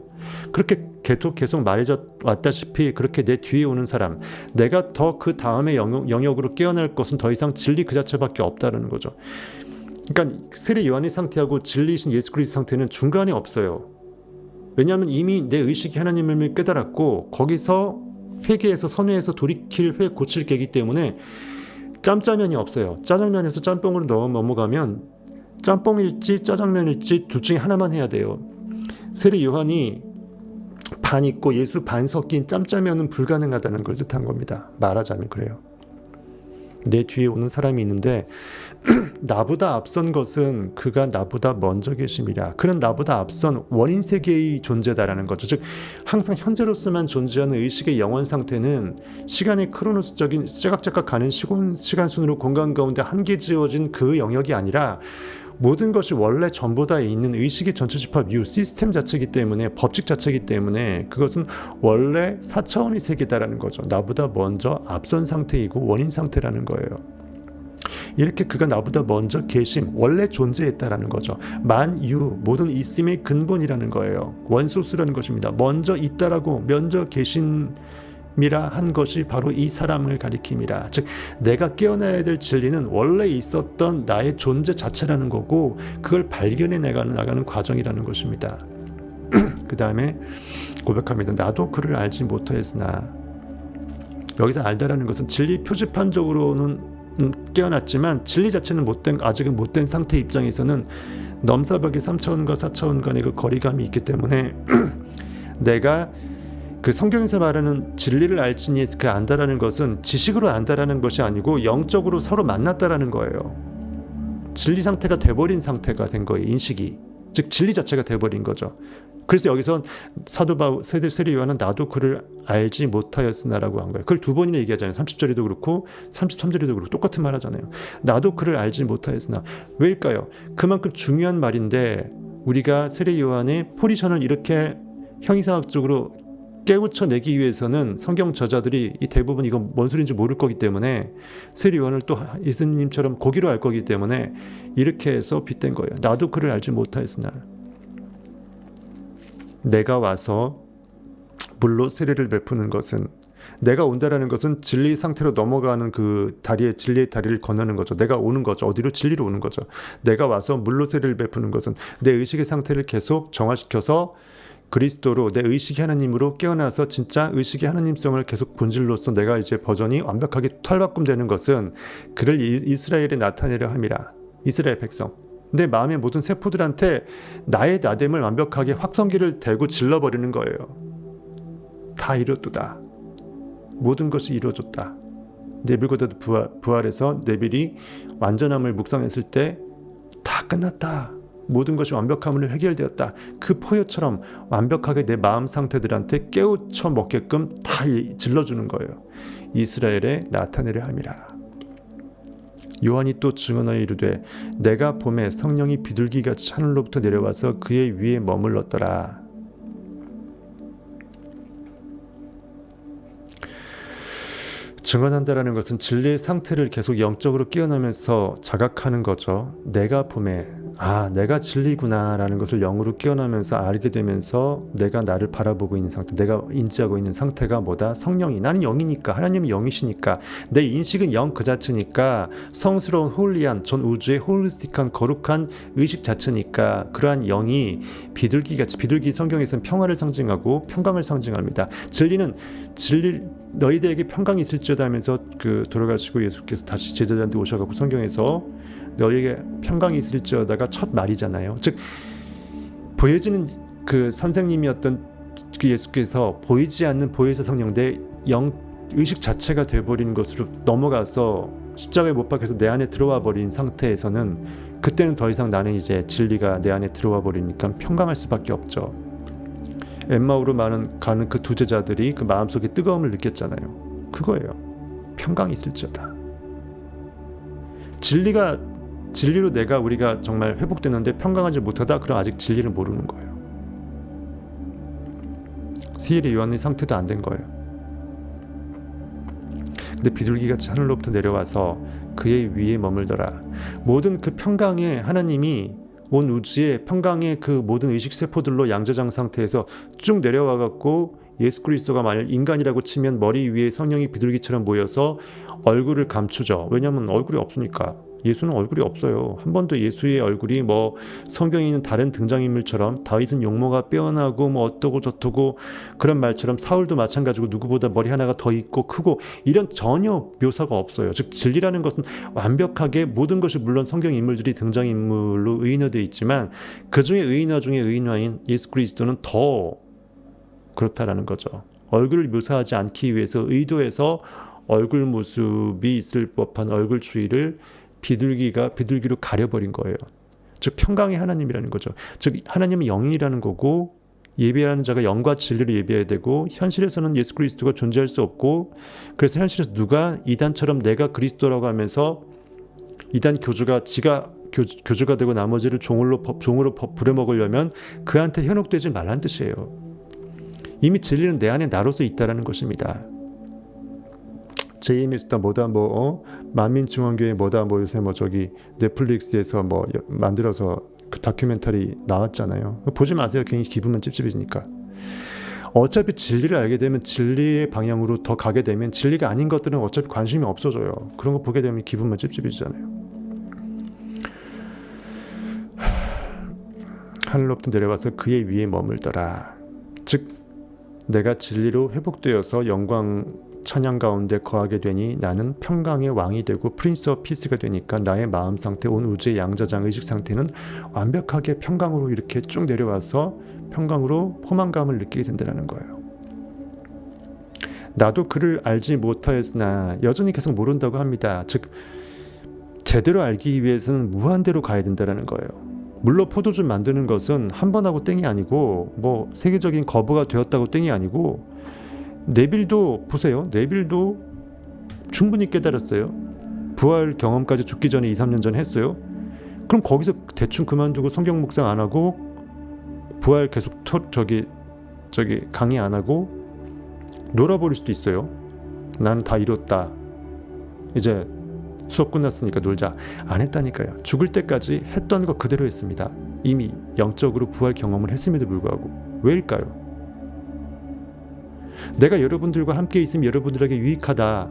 그렇게 계속 말해져 왔다시피 그렇게 내 뒤에 오는 사람, 내가 더 그 다음의 영역으로 깨어날 것은 더 이상 진리 그 자체밖에 없다는 거죠. 그러니까 세례 요한의 상태하고 진리이신 예수 그리스도 상태는 중간이 없어요. 왜냐하면 이미 내 의식이 하나님을 깨달았고 거기서 회개해서 선회해서 돌이킬 고칠 계기 때문에 짬짜면이 없어요. 짜장면에서 짬뽕으로 넘어가면 짬뽕일지 짜장면일지 둘 중에 하나만 해야 돼요. 세례 요한이 반 있고 예수 반 섞인 짬짜면은 불가능하다는 걸 뜻한 겁니다. 말하자면 그래요. 내 뒤에 오는 사람이 있는데 나보다 앞선 것은 그가 나보다 먼저 계심이라. 그는 나보다 앞선 원인 세계의 존재다라는 거죠. 즉 항상 현재로서만 존재하는 의식의 영원 상태는 시간의 크로노스적인 째각째각 가는 시간순으로 공간 가운데 한계 지어진 그 영역이 아니라 모든 것이 원래 전보다 있는 의식의 전체 집합 이후 시스템 자체이기 때문에 법칙 자체이기 때문에 그것은 원래 4차원의 세계다라는 거죠. 나보다 먼저 앞선 상태이고 원인 상태라는 거예요. 이렇게 그가 나보다 먼저 계심, 원래 존재했다라는 거죠. 만유, 모든 있음의 근본이라는 거예요. 원소스라는 것입니다. 먼저 있다라고 먼저 계신 미라 한 것이 바로 이 사람을 가리킴이라. 즉 내가 깨어나야 될 진리는 원래 있었던 나의 존재 자체라는 거고 그걸 발견해 나가는 과정이라는 것입니다. 그 다음에 고백합니다. 나도 그를 알지 못하였으나 여기서 알다라는 것은 진리 표지판적으로는 깨어났지만 진리 자체는 아직은 못된 상태 입장에서는 넘사벽이 3차원과 4차원 간의 그 거리감이 있기 때문에 내가 그 성경에서 말하는 진리를 알지니 그 안다라는 것은 지식으로 안다라는 것이 아니고 영적으로 서로 만났다라는 거예요. 진리 상태가 돼버린 상태가 된 거예요. 인식이. 즉 진리 자체가 돼버린 거죠. 그래서 여기서 사도 바울 세례 요한은 나도 그를 알지 못하였으나라고 한 거예요. 그걸 두 번이나 얘기하잖아요. 30절에도 그렇고 33절에도 그렇고 똑같은 말 하잖아요. 나도 그를 알지 못하였으나. 왜일까요? 그만큼 중요한 말인데 우리가 세례 요한의 포지션을 이렇게 형이상학적으로 깨우쳐내기 위해서는 성경 저자들이 이 대부분 이건 뭔 소리인지 모를 거기 때문에 세례 요한을 또 예수님처럼 고기로 알 거기 때문에 이렇게 해서 빗댄 거예요. 나도 그를 알지 못하였으나 내가 와서 물로 세례를 베푸는 것은 내가 온다라는 것은 진리 상태로 넘어가는 그 다리에 진리의 다리를 건너는 거죠. 내가 오는 거죠. 어디로? 진리로 오는 거죠. 내가 와서 물로 세례를 베푸는 것은 내 의식의 상태를 계속 정화시켜서 그리스도로 내 의식이 하나님으로 깨어나서 진짜 의식의 하나님성을 계속 본질로서 내가 이제 버전이 완벽하게 탈바꿈되는 것은 그를 이스라엘에 나타내려 함이라. 이스라엘 백성. 내 마음의 모든 세포들한테 나의 나됨을 완벽하게 확성기를 대고 질러버리는 거예요. 다 이뤘도다. 모든 것이 이루어졌다. 네빌보다도 부활해서 네빌이 완전함을 묵상했을 때 다 끝났다. 모든 것이 완벽함으로 해결되었다. 그 포효처럼 완벽하게 내 마음 상태들한테 깨우쳐 먹게끔 다 질러주는 거예요. 이스라엘에 나타내려 함이라. 요한이 또 증언하여 이르되 내가 봄에 성령이 비둘기같이 하늘로부터 내려와서 그의 위에 머물렀더라. 증언한다라는 것은 진리의 상태를 계속 영적으로 깨어나면서 자각하는 거죠. 내가 봄에 내가 진리구나 라는 것을 영으로 깨어나면서 알게 되면서 내가 나를 바라보고 있는 상태, 내가 인지하고 있는 상태가 뭐다? 성령이. 나는 영이니까, 하나님이 영이시니까, 내 인식은 영 그 자체니까, 성스러운 홀리한 전 우주의 홀리스틱한 거룩한 의식 자체니까 그러한 영이 비둘기같이, 비둘기 성경에서는 평화를 상징하고 평강을 상징합니다. 진리는 너희들에게 평강이 있을지어다 하면서 돌아가시고 예수께서 다시 제자들한테 오셔가지고 성경에서 너희에게 평강이 있을지어다가 첫 말이잖아요. 즉 보여지는 그 선생님이었던 그 예수께서 보이지 않는 보혜사 성령 내 영 의식 자체가 되어버리는 것으로 넘어가서 십자가에 못 박혀서 내 안에 들어와 버린 상태에서는 그때는 더 이상 나는 이제 진리가 내 안에 들어와 버리니까 평강할 수밖에 없죠. 엠마오로 가는 그 두 제자들이 그 마음속에 뜨거움을 느꼈잖아요. 그거예요. 평강이 있을지어다. 진리로 우리가 정말 회복되는데 평강하지 못하다, 그럼 아직 진리를 모르는 거예요. 세례 요한의 상태도 안 된 거예요. 근데 비둘기같이 하늘로부터 내려와서 그의 위에 머물더라. 모든 그 평강에 하나님이 온 우주의 평강의 그 모든 의식 세포들로 양자장 상태에서 쭉 내려와 갖고 예수 그리스도가 만약 인간이라고 치면 머리 위에 성령이 비둘기처럼 모여서 얼굴을 감추죠. 왜냐하면 얼굴이 없으니까. 예수는 얼굴이 없어요. 한 번도 예수의 얼굴이 뭐 성경에 있는 다른 등장인물처럼 다윗은 용모가 빼어나고 뭐 어떠고 저떠고 그런 말처럼 사울도 마찬가지고 누구보다 머리 하나가 더 있고 크고 이런 전혀 묘사가 없어요. 즉 진리라는 것은 완벽하게 모든 것이 물론 성경 인물들이 등장인물로 의인화되어 있지만 그 중에 의인화 중에 의인화인 예수 그리스도는 더 그렇다라는 거죠. 얼굴을 묘사하지 않기 위해서 의도해서 얼굴 모습이 있을 법한 얼굴 주위를 비둘기로 가려버린 거예요. 즉 평강의 하나님이라는 거죠. 즉 하나님은 영이라는 거고 예배하는 자가 영과 진리로 예배해야 되고 현실에서는 예수 그리스도가 존재할 수 없고 그래서 현실에서 누가 이단처럼 내가 그리스도라고 하면서 이단 교주가 지가 교주가 되고 나머지를 종으로 부려먹으려면 그한테 현혹되지 말란 뜻이에요. 이미 진리는 내 안에 나로서 있다라는 것입니다. JMS다 뭐다 만민중앙교회 뭐다 요새 저기 넷플릭스에서 만들어서 그 다큐멘터리 나왔잖아요. 보지 마세요. 괜히 기분만 찝찝해지니까. 어차피 진리를 알게 되면 진리의 방향으로 더 가게 되면 진리가 아닌 것들은 어차피 관심이 없어져요. 그런 거 보게 되면 기분만 찝찝해지잖아요. 하늘로부터 내려와서 그의 위에 머물더라. 즉 내가 진리로 회복되어서 영광 찬양 가운데 거하게 되니 나는 평강의 왕이 되고 프린스 오브 피스가 되니까 나의 마음 상태, 온 우주의 양자장 의식 상태는 완벽하게 평강으로 이렇게 쭉 내려와서 평강으로 포만감을 느끼게 된다는 거예요. 나도 그를 알지 못하였으나 여전히 계속 모른다고 합니다. 즉 제대로 알기 위해서는 무한대로 가야 된다는 거예요. 물로 포도주 만드는 것은 한 번 하고 땡이 아니고 뭐 세계적인 거부가 되었다고 땡이 아니고 네빌도 보세요. 네빌도 충분히 깨달았어요. 부활 경험까지 죽기 전에 2, 3년 전에 했어요. 그럼 거기서 대충 그만두고 성경 묵상 안 하고 부활 계속 강의 안 하고 놀아버릴 수도 있어요. 나는 다 이뤘다. 이제 수업 끝났으니까 놀자. 안 했다니까요. 죽을 때까지 했던 거 그대로 했습니다. 이미 영적으로 부활 경험을 했음에도 불구하고. 왜일까요? 내가 여러분들과 함께 있으면 여러분들에게 유익하다.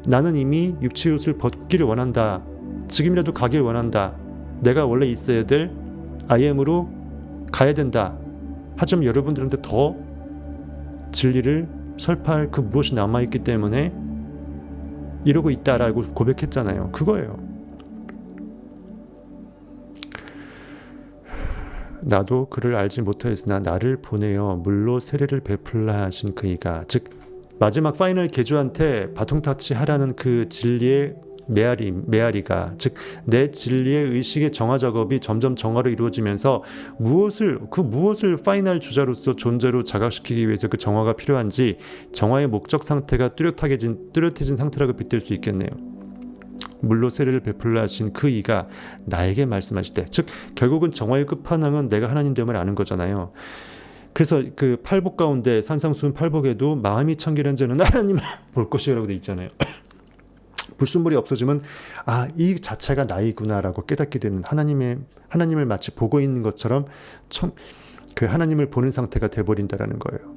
나는 이미 육체의 옷을 벗기를 원한다. 지금이라도 가길 원한다. 내가 원래 있어야 될 IM으로 가야 된다. 하지만 여러분들한테 더 진리를 설파할 그 무엇이 남아있기 때문에 이러고 있다라고 고백했잖아요. 그거예요. 나도 그를 알지 못하였으나 나를 보내어 물로 세례를 베풀라 하신 그이가, 즉 마지막 파이널 개주한테 바통 타치하라는 그 진리의 메아리가, 즉 내 진리의 의식의 정화 작업이 점점 정화로 이루어지면서 무엇을 파이널 주자로서 존재로 자각시키기 위해서 그 정화가 필요한지 정화의 목적 상태가 뚜렷해진 상태라고 빗댈 수 있겠네요. 물로 세례를 베풀라 하신 그 이가 나에게 말씀하시되, 즉 결국은 정화의 끝판왕은 내가 하나님 됨을 아는 거잖아요. 그래서 그 팔복 가운데 산상수훈 팔복에도 마음이 청결한 자는 하나님을 볼 것이라고 돼 있잖아요. 불순물이 없어지면 이 자체가 나이구나라고 깨닫게 되는, 하나님을 마치 보고 있는 것처럼 그 하나님을 보는 상태가 돼버린다라는 거예요.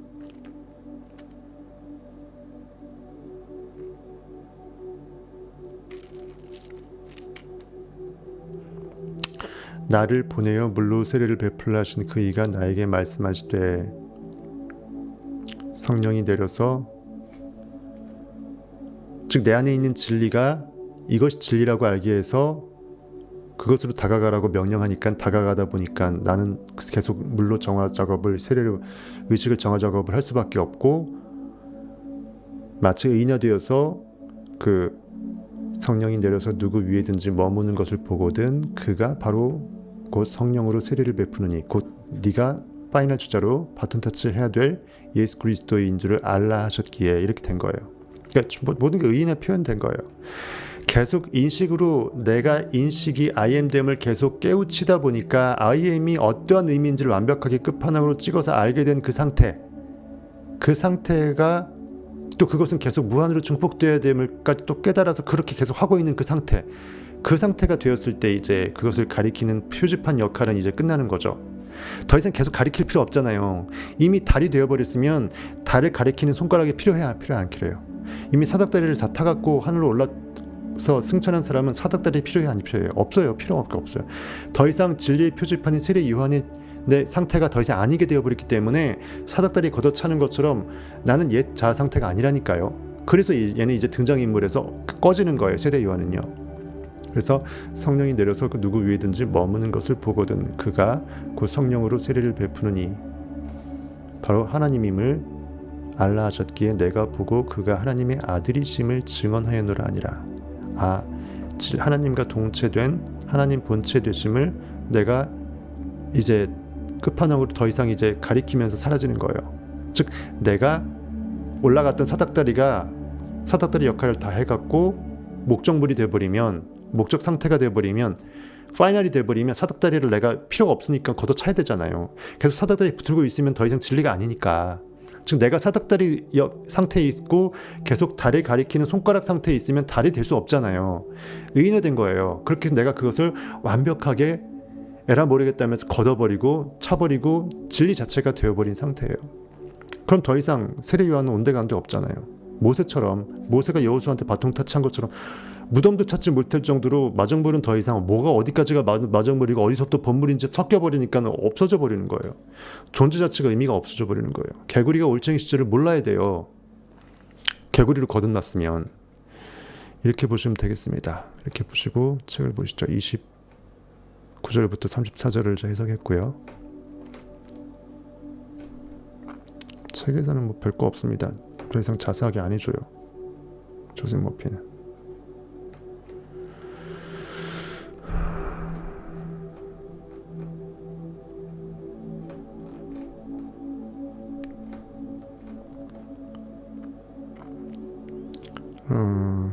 나를 보내어 물로 세례를 베풀라 하신 그 이가 나에게 말씀하시되, 성령이 내려서, 즉 내 안에 있는 진리가 이것이 진리라고 알기 위해서 그것으로 다가가라고 명령하니까 다가가다 보니까 나는 계속 물로 정화 작업을, 세례로 의식을 정화 작업을 할 수밖에 없고, 마치 의인화되어서 그 성령이 내려서 누구 위에든지 머무는 것을 보거든 그가 바로 곧 성령으로 세례를 베푸느니 곧 네가 파이널 주자로 바톤 터치 해야 될 예수 그리스도인 줄을 알라 하셨기에 이렇게 된 거예요. 그러니까 모든 게 의인에 표현된 거예요. 계속 인식으로 내가 인식이 IM됨을 계속 깨우치다 보니까 IM이 어떠한 의미인지를 완벽하게 끝판왕으로 찍어서 알게 된 그 상태가 또 그것은 계속 무한으로 증폭되어야 됨을까지 또 깨달아서 그렇게 계속 하고 있는 그 상태가 되었을 때 이제 그것을 가리키는 표지판 역할은 이제 끝나는 거죠. 더 이상 계속 가리킬 필요 없잖아요. 이미 달이 되어버렸으면 달을 가리키는 손가락이 필요해야 안 필요해요. 이미 사닥다리를 다 타갖고 하늘로 올라서 승천한 사람은 사닥다리 필요해 안 필요해요? 없어요. 필요 없어요. 더 이상 진리의 표지판인 세례 요한의 내 상태가 더 이상 아니게 되어버렸기 때문에 사닥다리 걷어차는 것처럼 나는 옛 자아 상태가 아니라니까요. 그래서 얘는 이제 등장인물에서 꺼지는 거예요. 세례 요한은요. 그래서 성령이 내려서 그 누구 위에든지 머무는 것을 보거든 그가 그 성령으로 세례를 베푸느니 바로 하나님임을 알라 하셨기에 내가 보고 그가 하나님의 아들이심을 증언하였노라 하니라. 하나님과 동체된 하나님 본체 되심을 내가 이제 끝판왕으로 더 이상 이제 가리키면서 사라지는 거예요. 즉 내가 올라갔던 사닥다리 역할을 다 해갖고 목적물이 돼버리면, 목적 상태가 돼버리면, 파이널이 돼버리면 사닥다리를 내가 필요가 없으니까 걷어차야 되잖아요. 계속 사닥다리 붙들고 있으면 더 이상 진리가 아니니까. 즉 내가 사닥다리 상태에 있고 계속 달을 가리키는 손가락 상태에 있으면 달이 될 수 없잖아요. 의인화된 거예요. 그렇게 내가 그것을 완벽하게 에라 모르겠다면서 걷어버리고 차버리고 진리 자체가 되어버린 상태예요. 그럼 더 이상 세례 요한은 온데간데 없잖아요. 모세가 여호수아한테 바통 타치한 것처럼 무덤도 찾지 못할 정도로 마정물은 더 이상 뭐가 어디까지가 마정물이고 어디서 또 본물인지 섞여버리니까 없어져 버리는 거예요. 존재 자체가 의미가 없어져 버리는 거예요. 개구리가 올챙이 시절을 몰라야 돼요. 개구리로 거듭났으면 이렇게 보시면 되겠습니다. 이렇게 보시고 책을 보시죠. 29절부터 34절을 저 해석했고요. 책에서는 뭐 별거 없습니다. 더 이상 자세하게 안 해줘요. 조셉 머피는. 어...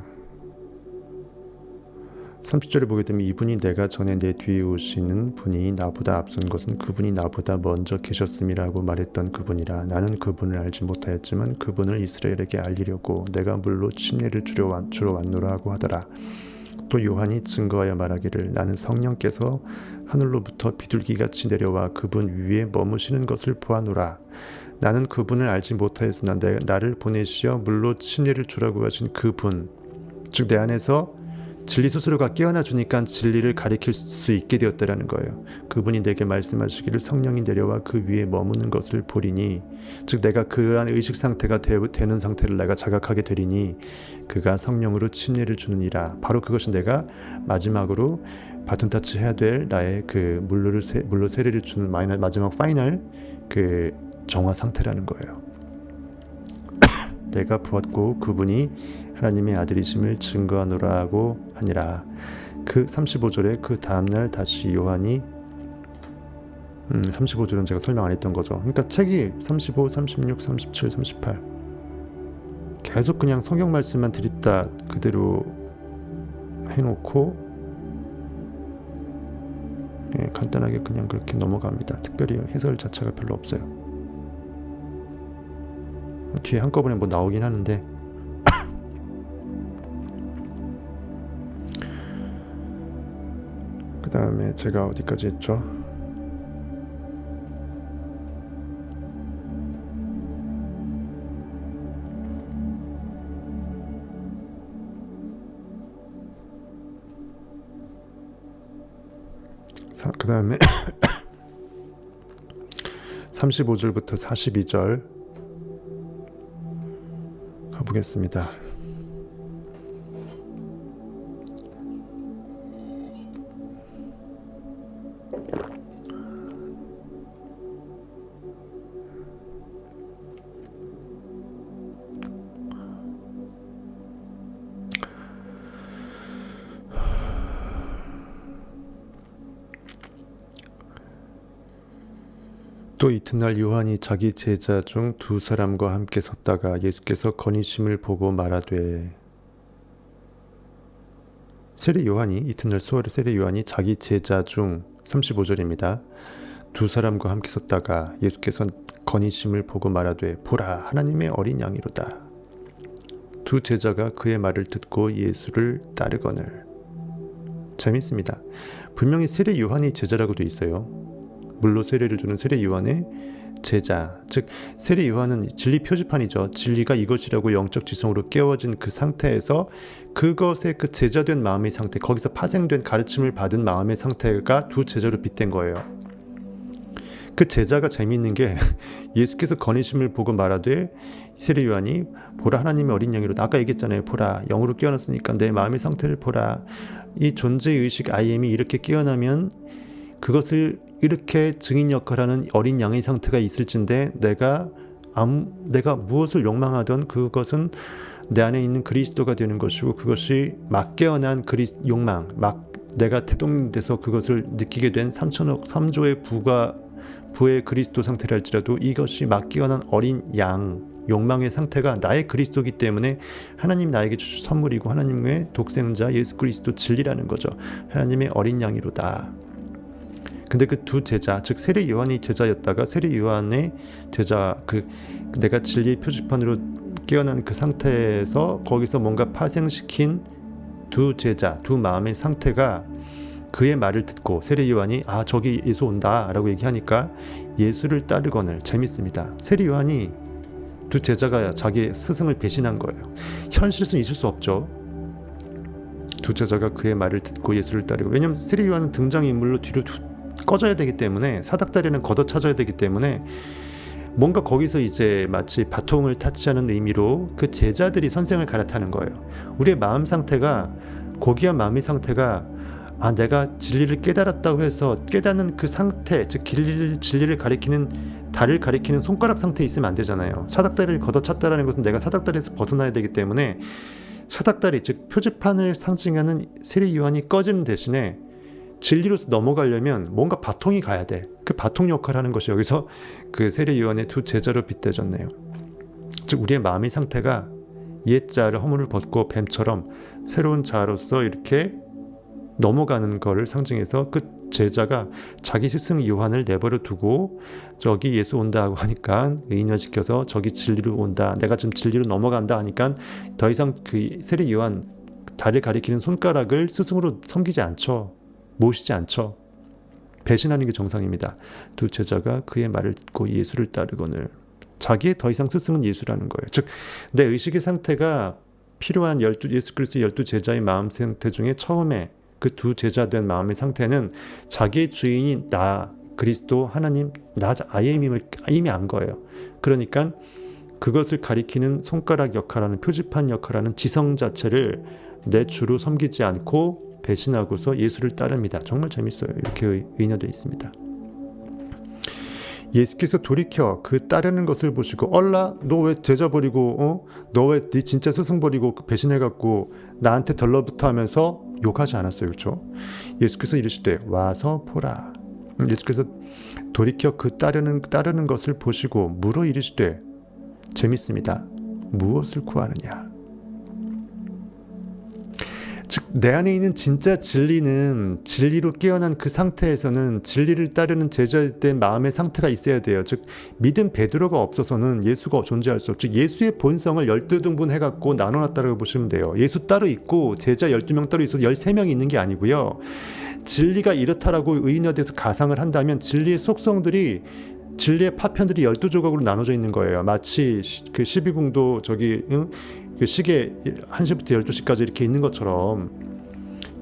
30절에 보게 되면 이분이 내가 전에 내 뒤에 오시는 분이 나보다 앞선 것은 그분이 나보다 먼저 계셨음이라고 말했던 그분이라. 나는 그분을 알지 못하였지만 그분을 이스라엘에게 알리려고 내가 물로 침례를 주러 왔노라 하고 하더라. 또 요한이 증거하여 말하기를 나는 성령께서 하늘로부터 비둘기같이 내려와 그분 위에 머무시는 것을 보아노라. 나는 그분을 알지 못하였으나 나를 보내시어 물로 침례를 주라고 하신 그분, 즉 내 안에서 진리 스스로가 깨어나 주니까 진리를 가리킬 수 있게 되었다라는 거예요. 그분이 내게 말씀하시기를 성령이 내려와 그 위에 머무는 것을 보리니, 즉 내가 그러한 의식 상태가 되는 상태를 내가 자각하게 되리니 그가 성령으로 침례를 주느니라. 바로 그것이 내가 마지막으로 바톤타치 해야 될 나의 그 물로 세례를 주는 마지막 파이널 그 정화 상태라는 거예요. 내가 보았고 그분이 하나님의 아들이심을 증거하노라 하고 하니라. 그 35절에 그 다음날 다시 요한이 35절은 제가 설명 안 했던 거죠. 그러니까 책이 35, 36, 37, 38 계속 그냥 성경 말씀만 드립다 그대로 해놓고 간단하게 그냥 그렇게 넘어갑니다. 특별히 해설 자체가 별로 없어요. 뒤에 한꺼번에 뭐 나오긴 하는데 그 다음에 제가 어디까지 했죠? 그 다음에 35절부터 42절 가보겠습니다. 또 이튿날 요한이 자기 제자 중 두 사람과 함께 섰다가 예수께서 건의심을 보고 말하되, 세례 요한이 이튿날 세례 요한이 자기 제자 중 35절입니다. 두 사람과 함께 섰다가 예수께서 건의심을 보고 말하되 보라 하나님의 어린 양이로다. 두 제자가 그의 말을 듣고 예수를 따르거늘. 재밌습니다. 분명히 세례 요한이 제자라고 돼 있어요. 물로 세례를 주는 세례 요한의 제자, 즉 세례 요한은 진리 표지판이죠. 진리가 이것이라고 영적 지성으로 깨워진 그 상태에서 그것의 그 제자된 마음의 상태, 거기서 파생된 가르침을 받은 마음의 상태가 두 제자로 빗댄 거예요. 그 제자가 재미있는 게 예수께서 건의심을 보고 말하되 세례 요한이 보라 하나님의 어린 양이로다. 아까 얘기했잖아요. 보라 영으로 깨어났으니까 내 마음의 상태를 보라. 이 존재의식 IM이 이렇게 깨어나면 그것을 이렇게 증인 역할하는 어린 양의 상태가 있을진데 내가 무엇을 욕망하던 그것은 내 안에 있는 그리스도가 되는 것이고 그것이 막 깨어난 욕망, 막 내가 태동돼서 그것을 느끼게 된 3천억 3조의 부의 그리스도 상태를 할지라도 이것이 막 깨어난 어린 양 욕망의 상태가 나의 그리스도이기 때문에 하나님 나에게 주신 선물이고 하나님의 독생자 예수 그리스도 진리라는 거죠. 하나님의 어린 양이로다. 근데 그 두 제자, 즉 세례 요한이 제자였다가 세례 요한의 제자, 그 내가 진리의 표지판으로 깨어난 그 상태에서 거기서 뭔가 파생시킨 두 제자, 두 마음의 상태가 그의 말을 듣고 세례 요한이 저기 예수 온다라고 얘기하니까 예수를 따르거늘. 재밌습니다. 세례 요한이 두 제자가 자기 스승을 배신한 거예요. 현실에서는 있을 수 없죠. 두 제자가 그의 말을 듣고 예수를 따르고. 왜냐하면 세례 요한은 등장인물로 뒤로 꺼져야 되기 때문에 사닥다리는 걷어 찾아야 되기 때문에 뭔가 거기서 이제 마치 바통을 타치하는 의미로 그 제자들이 선생을 갈아타는 거예요. 우리의 마음 상태가, 고귀한 마음의 상태가, 내가 진리를 깨달았다고 해서 깨닫는 그 상태, 즉 진리를 가리키는, 달을 가리키는 손가락 상태에 있으면 안 되잖아요. 사닥다리를 걷어찼다라는 것은 내가 사닥다리에서 벗어나야 되기 때문에, 사닥다리, 즉 표지판을 상징하는 세례 요한이 꺼지는 대신에 진리로서 넘어가려면 뭔가 바통이 가야 돼. 그 바통 역할을 하는 것이 여기서 그 세례 요한의 두 제자로 빗대졌네요. 즉 우리의 마음의 상태가 옛 자를 허물을 벗고 뱀처럼 새로운 자로서 이렇게 넘어가는 것을 상징해서, 그 제자가 자기 스승 요한을 내버려 두고 저기 예수 온다 하고 하니까 의인화시켜서 저기 진리로 온다, 내가 지금 진리로 넘어간다 하니까 더 이상 그 세례 요한 달을 가리키는 손가락을 스승으로 섬기지 않죠. 모시지 않죠. 배신하는 게 정상입니다. 두 제자가 그의 말을 듣고 예수를 따르거늘. 자기의 더 이상 스승은 예수라는 거예요. 즉 내 의식의 상태가 필요한 예수 그리스도의 12제자의 마음 상태 중에 처음에 그 두 제자 된 마음의 상태는 자기의 주인이 나, 그리스도, 하나님, 나 아예임을 이미 안 거예요. 그러니까 그것을 가리키는 손가락 역할하는, 표지판 역할하는 지성 자체를 내 주로 섬기지 않고 배신하고서 예수를 따릅니다. 정말 재밌어요. 이렇게 의인화되어 있습니다. 예수께서 돌이켜 그 따르는 것을 보시고, 얼라 너 왜 제자 버리고 너 왜 네 진짜 스승 버리고 배신해갖고 나한테 덜러붙어 하면서 욕하지 않았어요. 그렇죠? 예수께서 이르시되 와서 보라. 예수께서 돌이켜 그 따르는 것을 보시고 물어 이르시되, 재밌습니다. 무엇을 구하느냐. 즉 내 안에 있는 진짜 진리는, 진리로 깨어난 그 상태에서는 진리를 따르는 제자된 마음의 상태가 있어야 돼요. 즉 믿음 베드로가 없어서는 예수가 존재할 수 없죠. 즉 예수의 본성을 12등분 해갖고 나눠놨다고 보시면 돼요. 예수 따로 있고 제자 12명 따로 있어서 13명이 있는 게 아니고요. 진리가 이렇다라고 의인화돼서 가상을 한다면 진리의 속성들이, 진리의 파편들이 12조각으로 나눠져 있는 거예요. 마치 그 12궁도 저기 그 시계 1시부터 12시까지 이렇게 있는 것처럼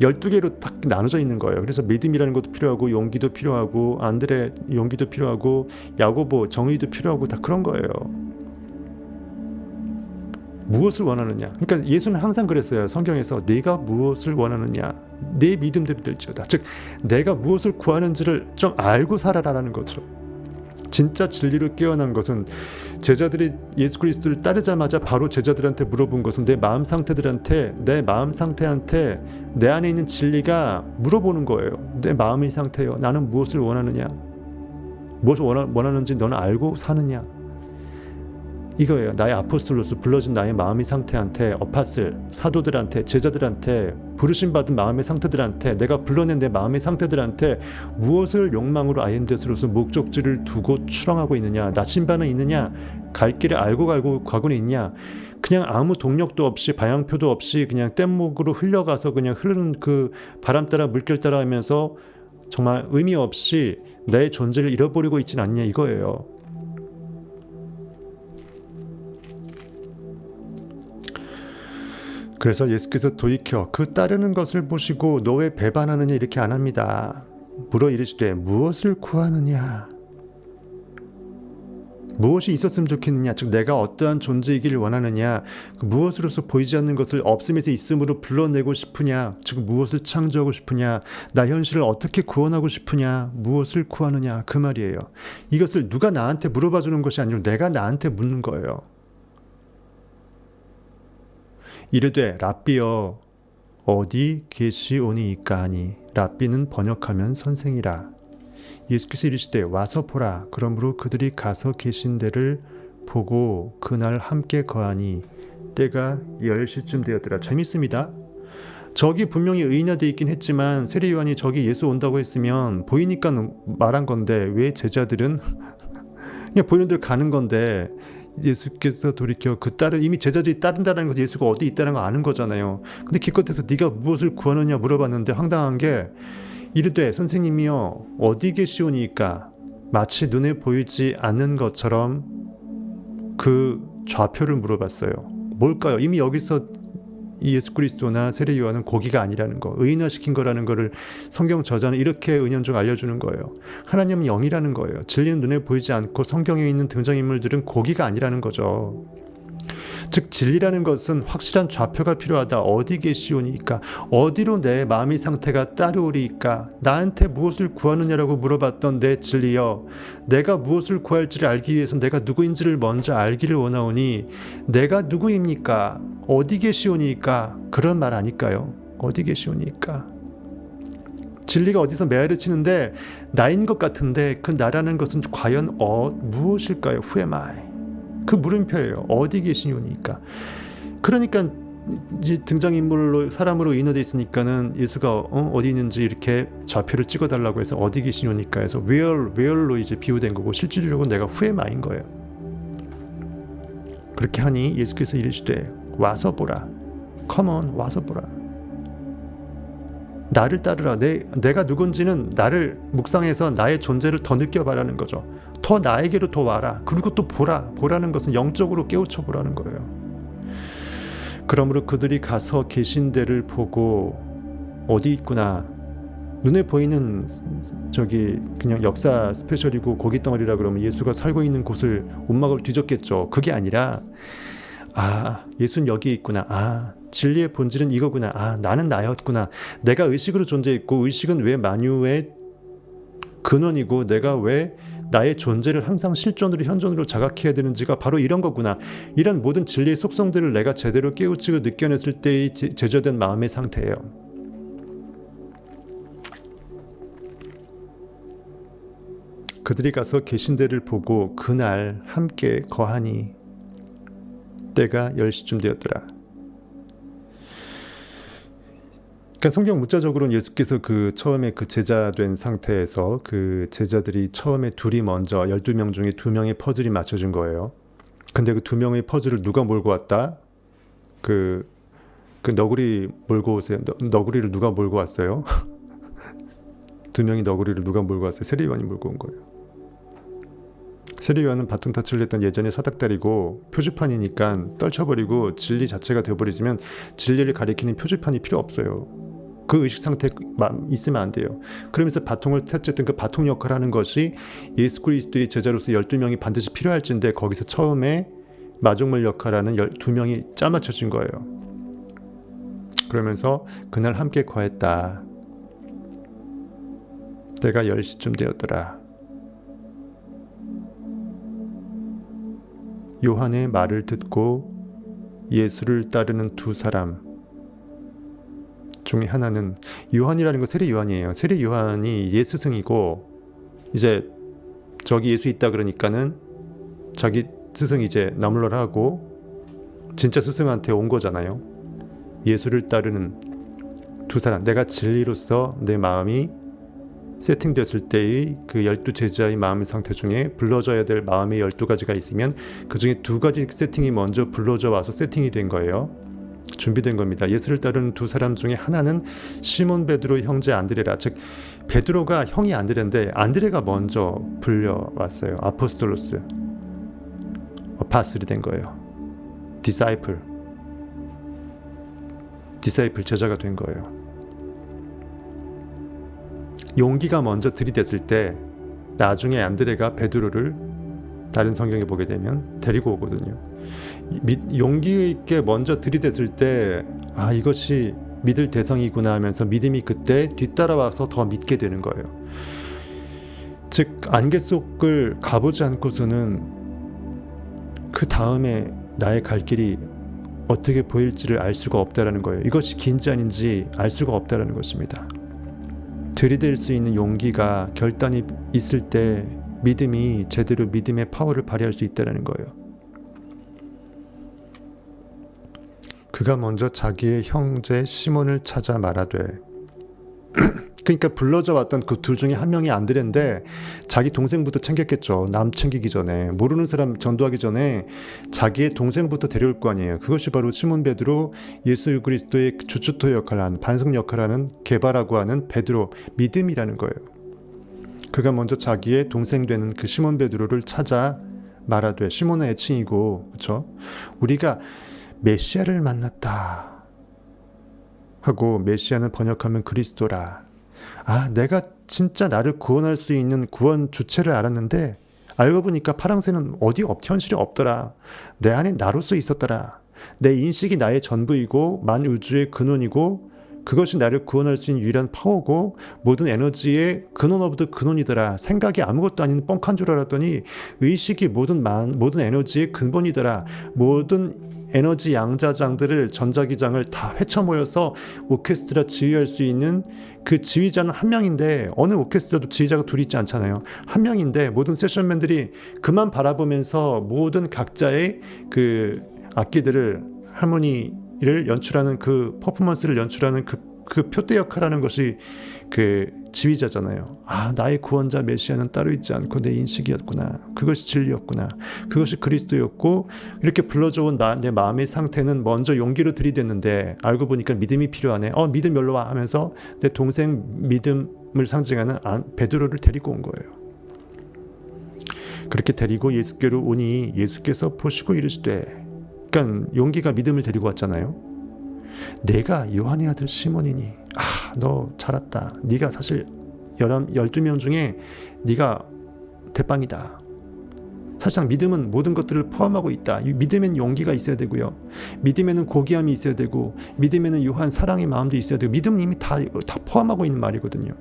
12개로 딱 나눠져 있는 거예요. 그래서 믿음이라는 것도 필요하고, 용기도 필요하고, 안드레 용기도 필요하고, 야고보 정의도 필요하고, 다 그런 거예요. 무엇을 원하느냐. 그러니까 예수는 항상 그랬어요. 성경에서 네가 무엇을 원하느냐, 네 믿음대로 될지어다. 즉 내가 무엇을 구하는지를 좀 알고 살아라라는 거죠. 진짜 진리로 깨어난 것은, 제자들이 예수 그리스도를 따르자마자 바로 제자들한테 물어본 것은 내 마음 상태한테 내 안에 있는 진리가 물어보는 거예요. 내 마음의 상태요. 나는 무엇을 원하느냐, 무엇을 원하는지 너는 알고 사느냐. 이거예요. 나의 아포스톨로서 불러진 나의 마음의 상태한테, 어파슬 사도들한테, 제자들한테, 부르심받은 마음의 상태들한테, 내가 불러낸 내 마음의 상태들한테 무엇을 욕망으로 아임데스로서 목적지를 두고 출항하고 있느냐, 나침반은 있느냐, 갈 길을 알고 가고는 있냐. 그냥 아무 동력도 없이, 방향표도 없이 그냥 뗏목으로 흘려가서 그냥 흐르는 그 바람 따라 물결 따라 하면서 정말 의미 없이 내 존재를 잃어버리고 있진 않냐, 이거예요. 그래서 예수께서 돌이켜 그 따르는 것을 보시고 너 왜 배반하느냐 이렇게 안 합니다. 물어 이르시되 무엇을 구하느냐. 무엇이 있었으면 좋겠느냐. 즉 내가 어떠한 존재이기를 원하느냐. 무엇으로서 보이지 않는 것을 없음에서 있음으로 불러내고 싶으냐. 즉 무엇을 창조하고 싶으냐. 나 현실을 어떻게 구원하고 싶으냐. 무엇을 구하느냐. 그 말이에요. 이것을 누가 나한테 물어봐 주는 것이 아니라 내가 나한테 묻는 거예요. 이르되 랍비여 어디 계시오니이까 하니, 랍비는 번역하면 선생이라. 예수께서 이르시되 와서 보라. 그러므로 그들이 가서 계신 데를 보고 그날 함께 거하니 때가 10시쯤 되었더라. 재밌습니다. 저기 분명히 의인화되어 있긴 했지만 세례 요한이 저기 예수 온다고 했으면 보이니까 말한 건데, 왜 제자들은 그냥 보이는 대로 가는 건데, 예수께서 돌이켜 그 딸을, 이미 제자들이 따른다는 것, 예수가 어디 있다는 거 아는 거잖아요. 근데 기껏해서 네가 무엇을 구하느냐 물어봤는데 황당한 게, 이르되 선생님이여 어디 계시오니까, 마치 눈에 보이지 않는 것처럼 그 좌표를 물어봤어요. 뭘까요? 이미 여기서 이 예수 그리스도나 세례 요한은 고기가 아니라는 거, 의인화시킨 거라는 거를 성경 저자는 이렇게 은연중 알려주는 거예요. 하나님은 영이라는 거예요. 진리는 눈에 보이지 않고 성경에 있는 등장인물들은 고기가 아니라는 거죠. 즉 진리라는 것은 확실한 좌표가 필요하다. 어디 계시오니까, 어디로 내 마음의 상태가 따르오리이까. 나한테 무엇을 구하느냐라고 물어봤던 내 진리여, 내가 무엇을 구할지를 알기 위해서 내가 누구인지를 먼저 알기를 원하오니 내가 누구입니까? 어디 계시오니까. 그런 말 아닐까요? 어디 계시오니까. 진리가 어디서 메아리 치는데 나인 것 같은데 그 나라는 것은 과연 무엇일까요? Who am I? 그 물음표예요. 어디 계시오니까. 그러니까 이제 등장인물로 사람으로 인화되어 있으니까는 예수가 어디 있는지 이렇게 좌표를 찍어달라고 해서 어디 계시오니까 해서 where로 이제 비유된 거고, 실질적으로 내가 Who am I인 거예요. 그렇게 하니 예수께서 이르시되 와서 보라. Come on, 와서 보라. 나를 따르라. 내가 누군지는 나를 묵상해서 나의 존재를 더 느껴봐라는 거죠. 더 나에게로 더 와라. 그리고 또 보라는 것은 영적으로 깨우쳐 보라는 거예요. 그러므로 그들이 가서 계신 데를 보고 어디 있구나. 눈에 보이는 저기 그냥 역사 스페셜이고 고깃덩어리라 그러면 예수가 살고 있는 곳을 움막을 뒤졌겠죠. 그게 아니라 예수는 여기 있구나. 진리의 본질은 이거구나. 나는 나였구나. 내가 의식으로 존재했고 의식은 왜 만유의 근원이고 내가 왜 나의 존재를 항상 실존으로 현존으로 자각해야 되는지가 바로 이런 거구나. 이런 모든 진리의 속성들을 내가 제대로 깨우치고 느껴냈을 때의 제저된 마음의 상태예요. 그들이 가서 계신 데를 보고 그날 함께 거하니 때가 10시쯤 되었더라. 그러니까 성경 문자적으로는 예수께서 그 처음에 그 제자 된 상태에서 그 제자들이 처음에 둘이 먼저 12명 중에 2명의 퍼즐이 맞춰진 거예요. 근데 그 2명의 퍼즐을 누가 몰고 왔다? 그 너구리 몰고 오세요. 너구리를 누가 몰고 왔어요? 2명이 너구리를 누가 몰고 왔어요? 세례 요한이 몰고 온 거예요. 세례 요한은 바통 타치를 했던 예전의 사닥다리고 표지판이니까 떨쳐버리고 진리 자체가 되어버리지만 진리를 가리키는 표지판이 필요 없어요. 그 의식 상태 있으면 안 돼요. 그러면서 바통을 어쨌든 그 바통 역할을 하는 것이 예수 그리스도의 제자로서 12명이 반드시 필요할진데 거기서 처음에 마중물 역할하는 12명이 짜맞춰진 거예요. 그러면서 그날 함께 거했다. 때가 10시쯤 되었더라. 요한의 말을 듣고 예수를 따르는 2사람 중에 하나는, 요한이라는 거 세례 요한이에요. 세례 요한이 예 스승이고 이제 저기 예수 있다 그러니까는 자기 스승 이제 나물러라 하고 진짜 스승한테 온 거잖아요. 예수를 따르는 2사람, 내가 진리로서 내 마음이 세팅됐을 때의 그 12제자의 마음의 상태 중에 불러져야 될 마음의 12가지가 있으면 그 중에 2가지 세팅이 먼저 불러져 와서 세팅이 된 거예요. 준비된 겁니다. 예수를 따르는 2사람 중에 하나는 시몬 베드로 형제 안드레라. 즉 베드로가 형이 안드레인데 안드레가 먼저 불려왔어요. 아포스톨로스, 아파슬이 된 거예요. 디사이플 제자가 된 거예요. 용기가 먼저 들이댔을 때 나중에 안드레가 베드로를 다른 성경에 보게 되면 데리고 오거든요. 용기 있게 먼저 들이댔을 때 이것이 믿을 대상이구나 하면서 믿음이 그때 뒤따라와서 더 믿게 되는 거예요. 즉 안개 속을 가보지 않고서는 그 다음에 나의 갈 길이 어떻게 보일지를 알 수가 없다라는 거예요. 이것이 긴지 아닌지 알 수가 없다라는 것입니다. 들이댈 수 있는 용기가, 결단이 있을 때 믿음이 제대로 믿음의 파워를 발휘할 수 있다는 거예요. 그가 먼저 자기의 형제 시몬을 찾아 말하되, 그러니까 불러져 왔던 그 2 중에 한 명이 안드레인데 자기 동생부터 챙겼겠죠. 남 챙기기 전에, 모르는 사람 전도하기 전에 자기의 동생부터 데려올 거 아니에요. 그것이 바로 시몬 베드로, 예수 그리스도의 주추토 역할을 하는, 반석 역할을 하는, 개바라고 하는 베드로, 믿음이라는 거예요. 그가 먼저 자기의 동생 되는 그 시몬 베드로를 찾아 말하되, 시몬의 애칭이고, 그렇죠? 우리가 메시아를 만났다. 하고 메시아는 번역하면 그리스도라. 아, 내가 진짜 나를 구원할 수 있는 구원 주체를 알았는데 알고 보니까 파랑새는 어디 현실에 없더라. 내 안에 나로서 있었더라. 내 인식이 나의 전부이고 만우주의 근원이고 그것이 나를 구원할 수 있는 유일한 파워고 모든 에너지의 근원 오브 더 근원이더라. 생각이 아무것도 아닌 뻥한 줄 알았더니 의식이 모든 에너지의 근본이더라. 모든 에너지 양자장들을 전자기장을 다 헤쳐 모여서 오케스트라 지휘할 수 있는 그 지휘자는 한 명인데 어느 오케스트라도 지휘자가 둘이 있지 않잖아요. 한 명인데 모든 세션맨들이 그만 바라보면서 모든 각자의 그 악기들을 하모니를 연출하는 그 퍼포먼스를 연출하는 그 표대 역할하는 것이 그 지휘자잖아요. 아, 나의 구원자 메시아는 따로 있지 않고 내 인식이었구나. 그것이 진리였구나. 그것이 그리스도였고 이렇게 불러줘온 내 마음의 상태는 먼저 용기로 들이댔는데 알고 보니까 믿음이 필요하네. 믿음 열로 와 하면서 내 동생 믿음을 상징하는 베드로를 데리고 온 거예요. 그렇게 데리고 예수께로 오니 예수께서 보시고 이르시되, 그러니까 용기가 믿음을 데리고 왔잖아요. 내가 요한의 아들 시몬이니, 너 잘 왔다. 네가 사실 12명 중에 네가 대빵이다. 사실상 믿음은 모든 것들을 포함하고 있다. 믿음에는 용기가 있어야 되고요. 믿음에는 고귀함이 있어야 되고, 믿음에는 요한 사랑의 마음도 있어야 되고, 믿음은 이미 다 포함하고 있는 말이거든요.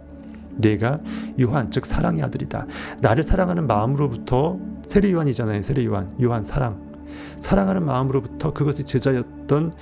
내가 요한, 즉 사랑의 아들이다. 나를 사랑하는 마음으로부터, 세례 요한이잖아요. 세례 요한 사랑하는 마음으로부터 그것이 제자였던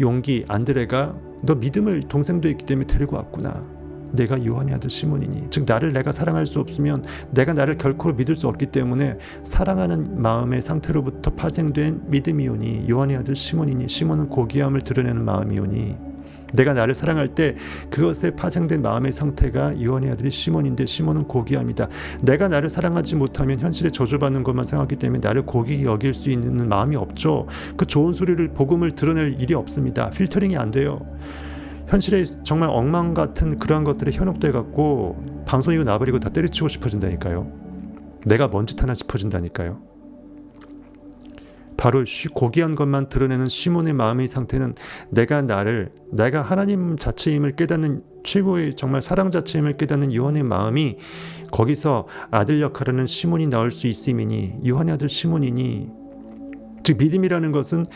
용기 안드레가 너 믿음을 동생도 있기 때문에 데리고 왔구나. 내가 요한의 아들 시몬이니, 즉 나를 내가 사랑할 수 없으면 내가 나를 결코 믿을 수 없기 때문에 사랑하는 마음의 상태로부터 파생된 믿음이오니 요한의 아들 시몬이니, 시몬은 고귀함을 드러내는 마음이오니, 내가 나를 사랑할 때 그것에 파생된 마음의 상태가 요한의 아들이 시몬인데 시몬은 고귀함이다. 내가 나를 사랑하지 못하면 현실에 저주받는 것만 생각하기 때문에 나를 고귀히 여길 수 있는 마음이 없죠. 그 좋은 소리를 복음을 드러낼 일이 없습니다. 필터링이 안 돼요. 현실에 정말 엉망 같은 그러한 것들에 현혹돼 갖고 방송이고 나발이고 다 때려치고 싶어진다니까요. 내가 뭔 짓 하나 싶어진다니까요. 바로 고귀한 것만 드러내는 시몬의 마음의 상태는 내가 하나님 자체임을 깨닫는, 최고의 정말 사랑 자체임을 깨닫는 요한의 마음이 거기서 아들 역할하는 시몬이 나올 수 있음이니, 요한의 아들 시몬이니, 즉 믿음이라는 것은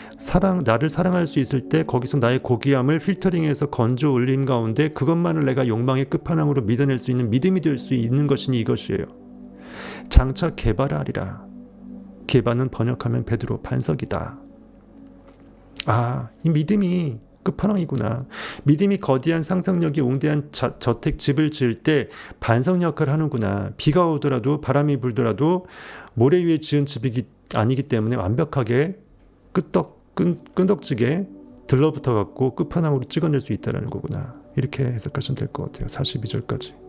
나를 사랑할 수 있을 때 거기서 나의 고귀함을 필터링해서 건져 올림 가운데 그것만을 내가 욕망의 끝판왕으로 믿어낼 수 있는 믿음이 될 수 있는 것이니 이것이에요. 장차 개발하리라. 개바는 번역하면 베드로, 반석이다. 이 믿음이 끝판왕이구나. 믿음이 거대한 상상력이 웅대한 저택 집을 지을 때 반석 역할을 하는구나. 비가 오더라도 바람이 불더라도 모래 위에 지은 집이 아니기 때문에 완벽하게 끈덕지게 들러붙어 갖고 끝판왕으로 찍어낼 수 있다는 거구나. 이렇게 해석하시면 될 것 같아요. 42절까지.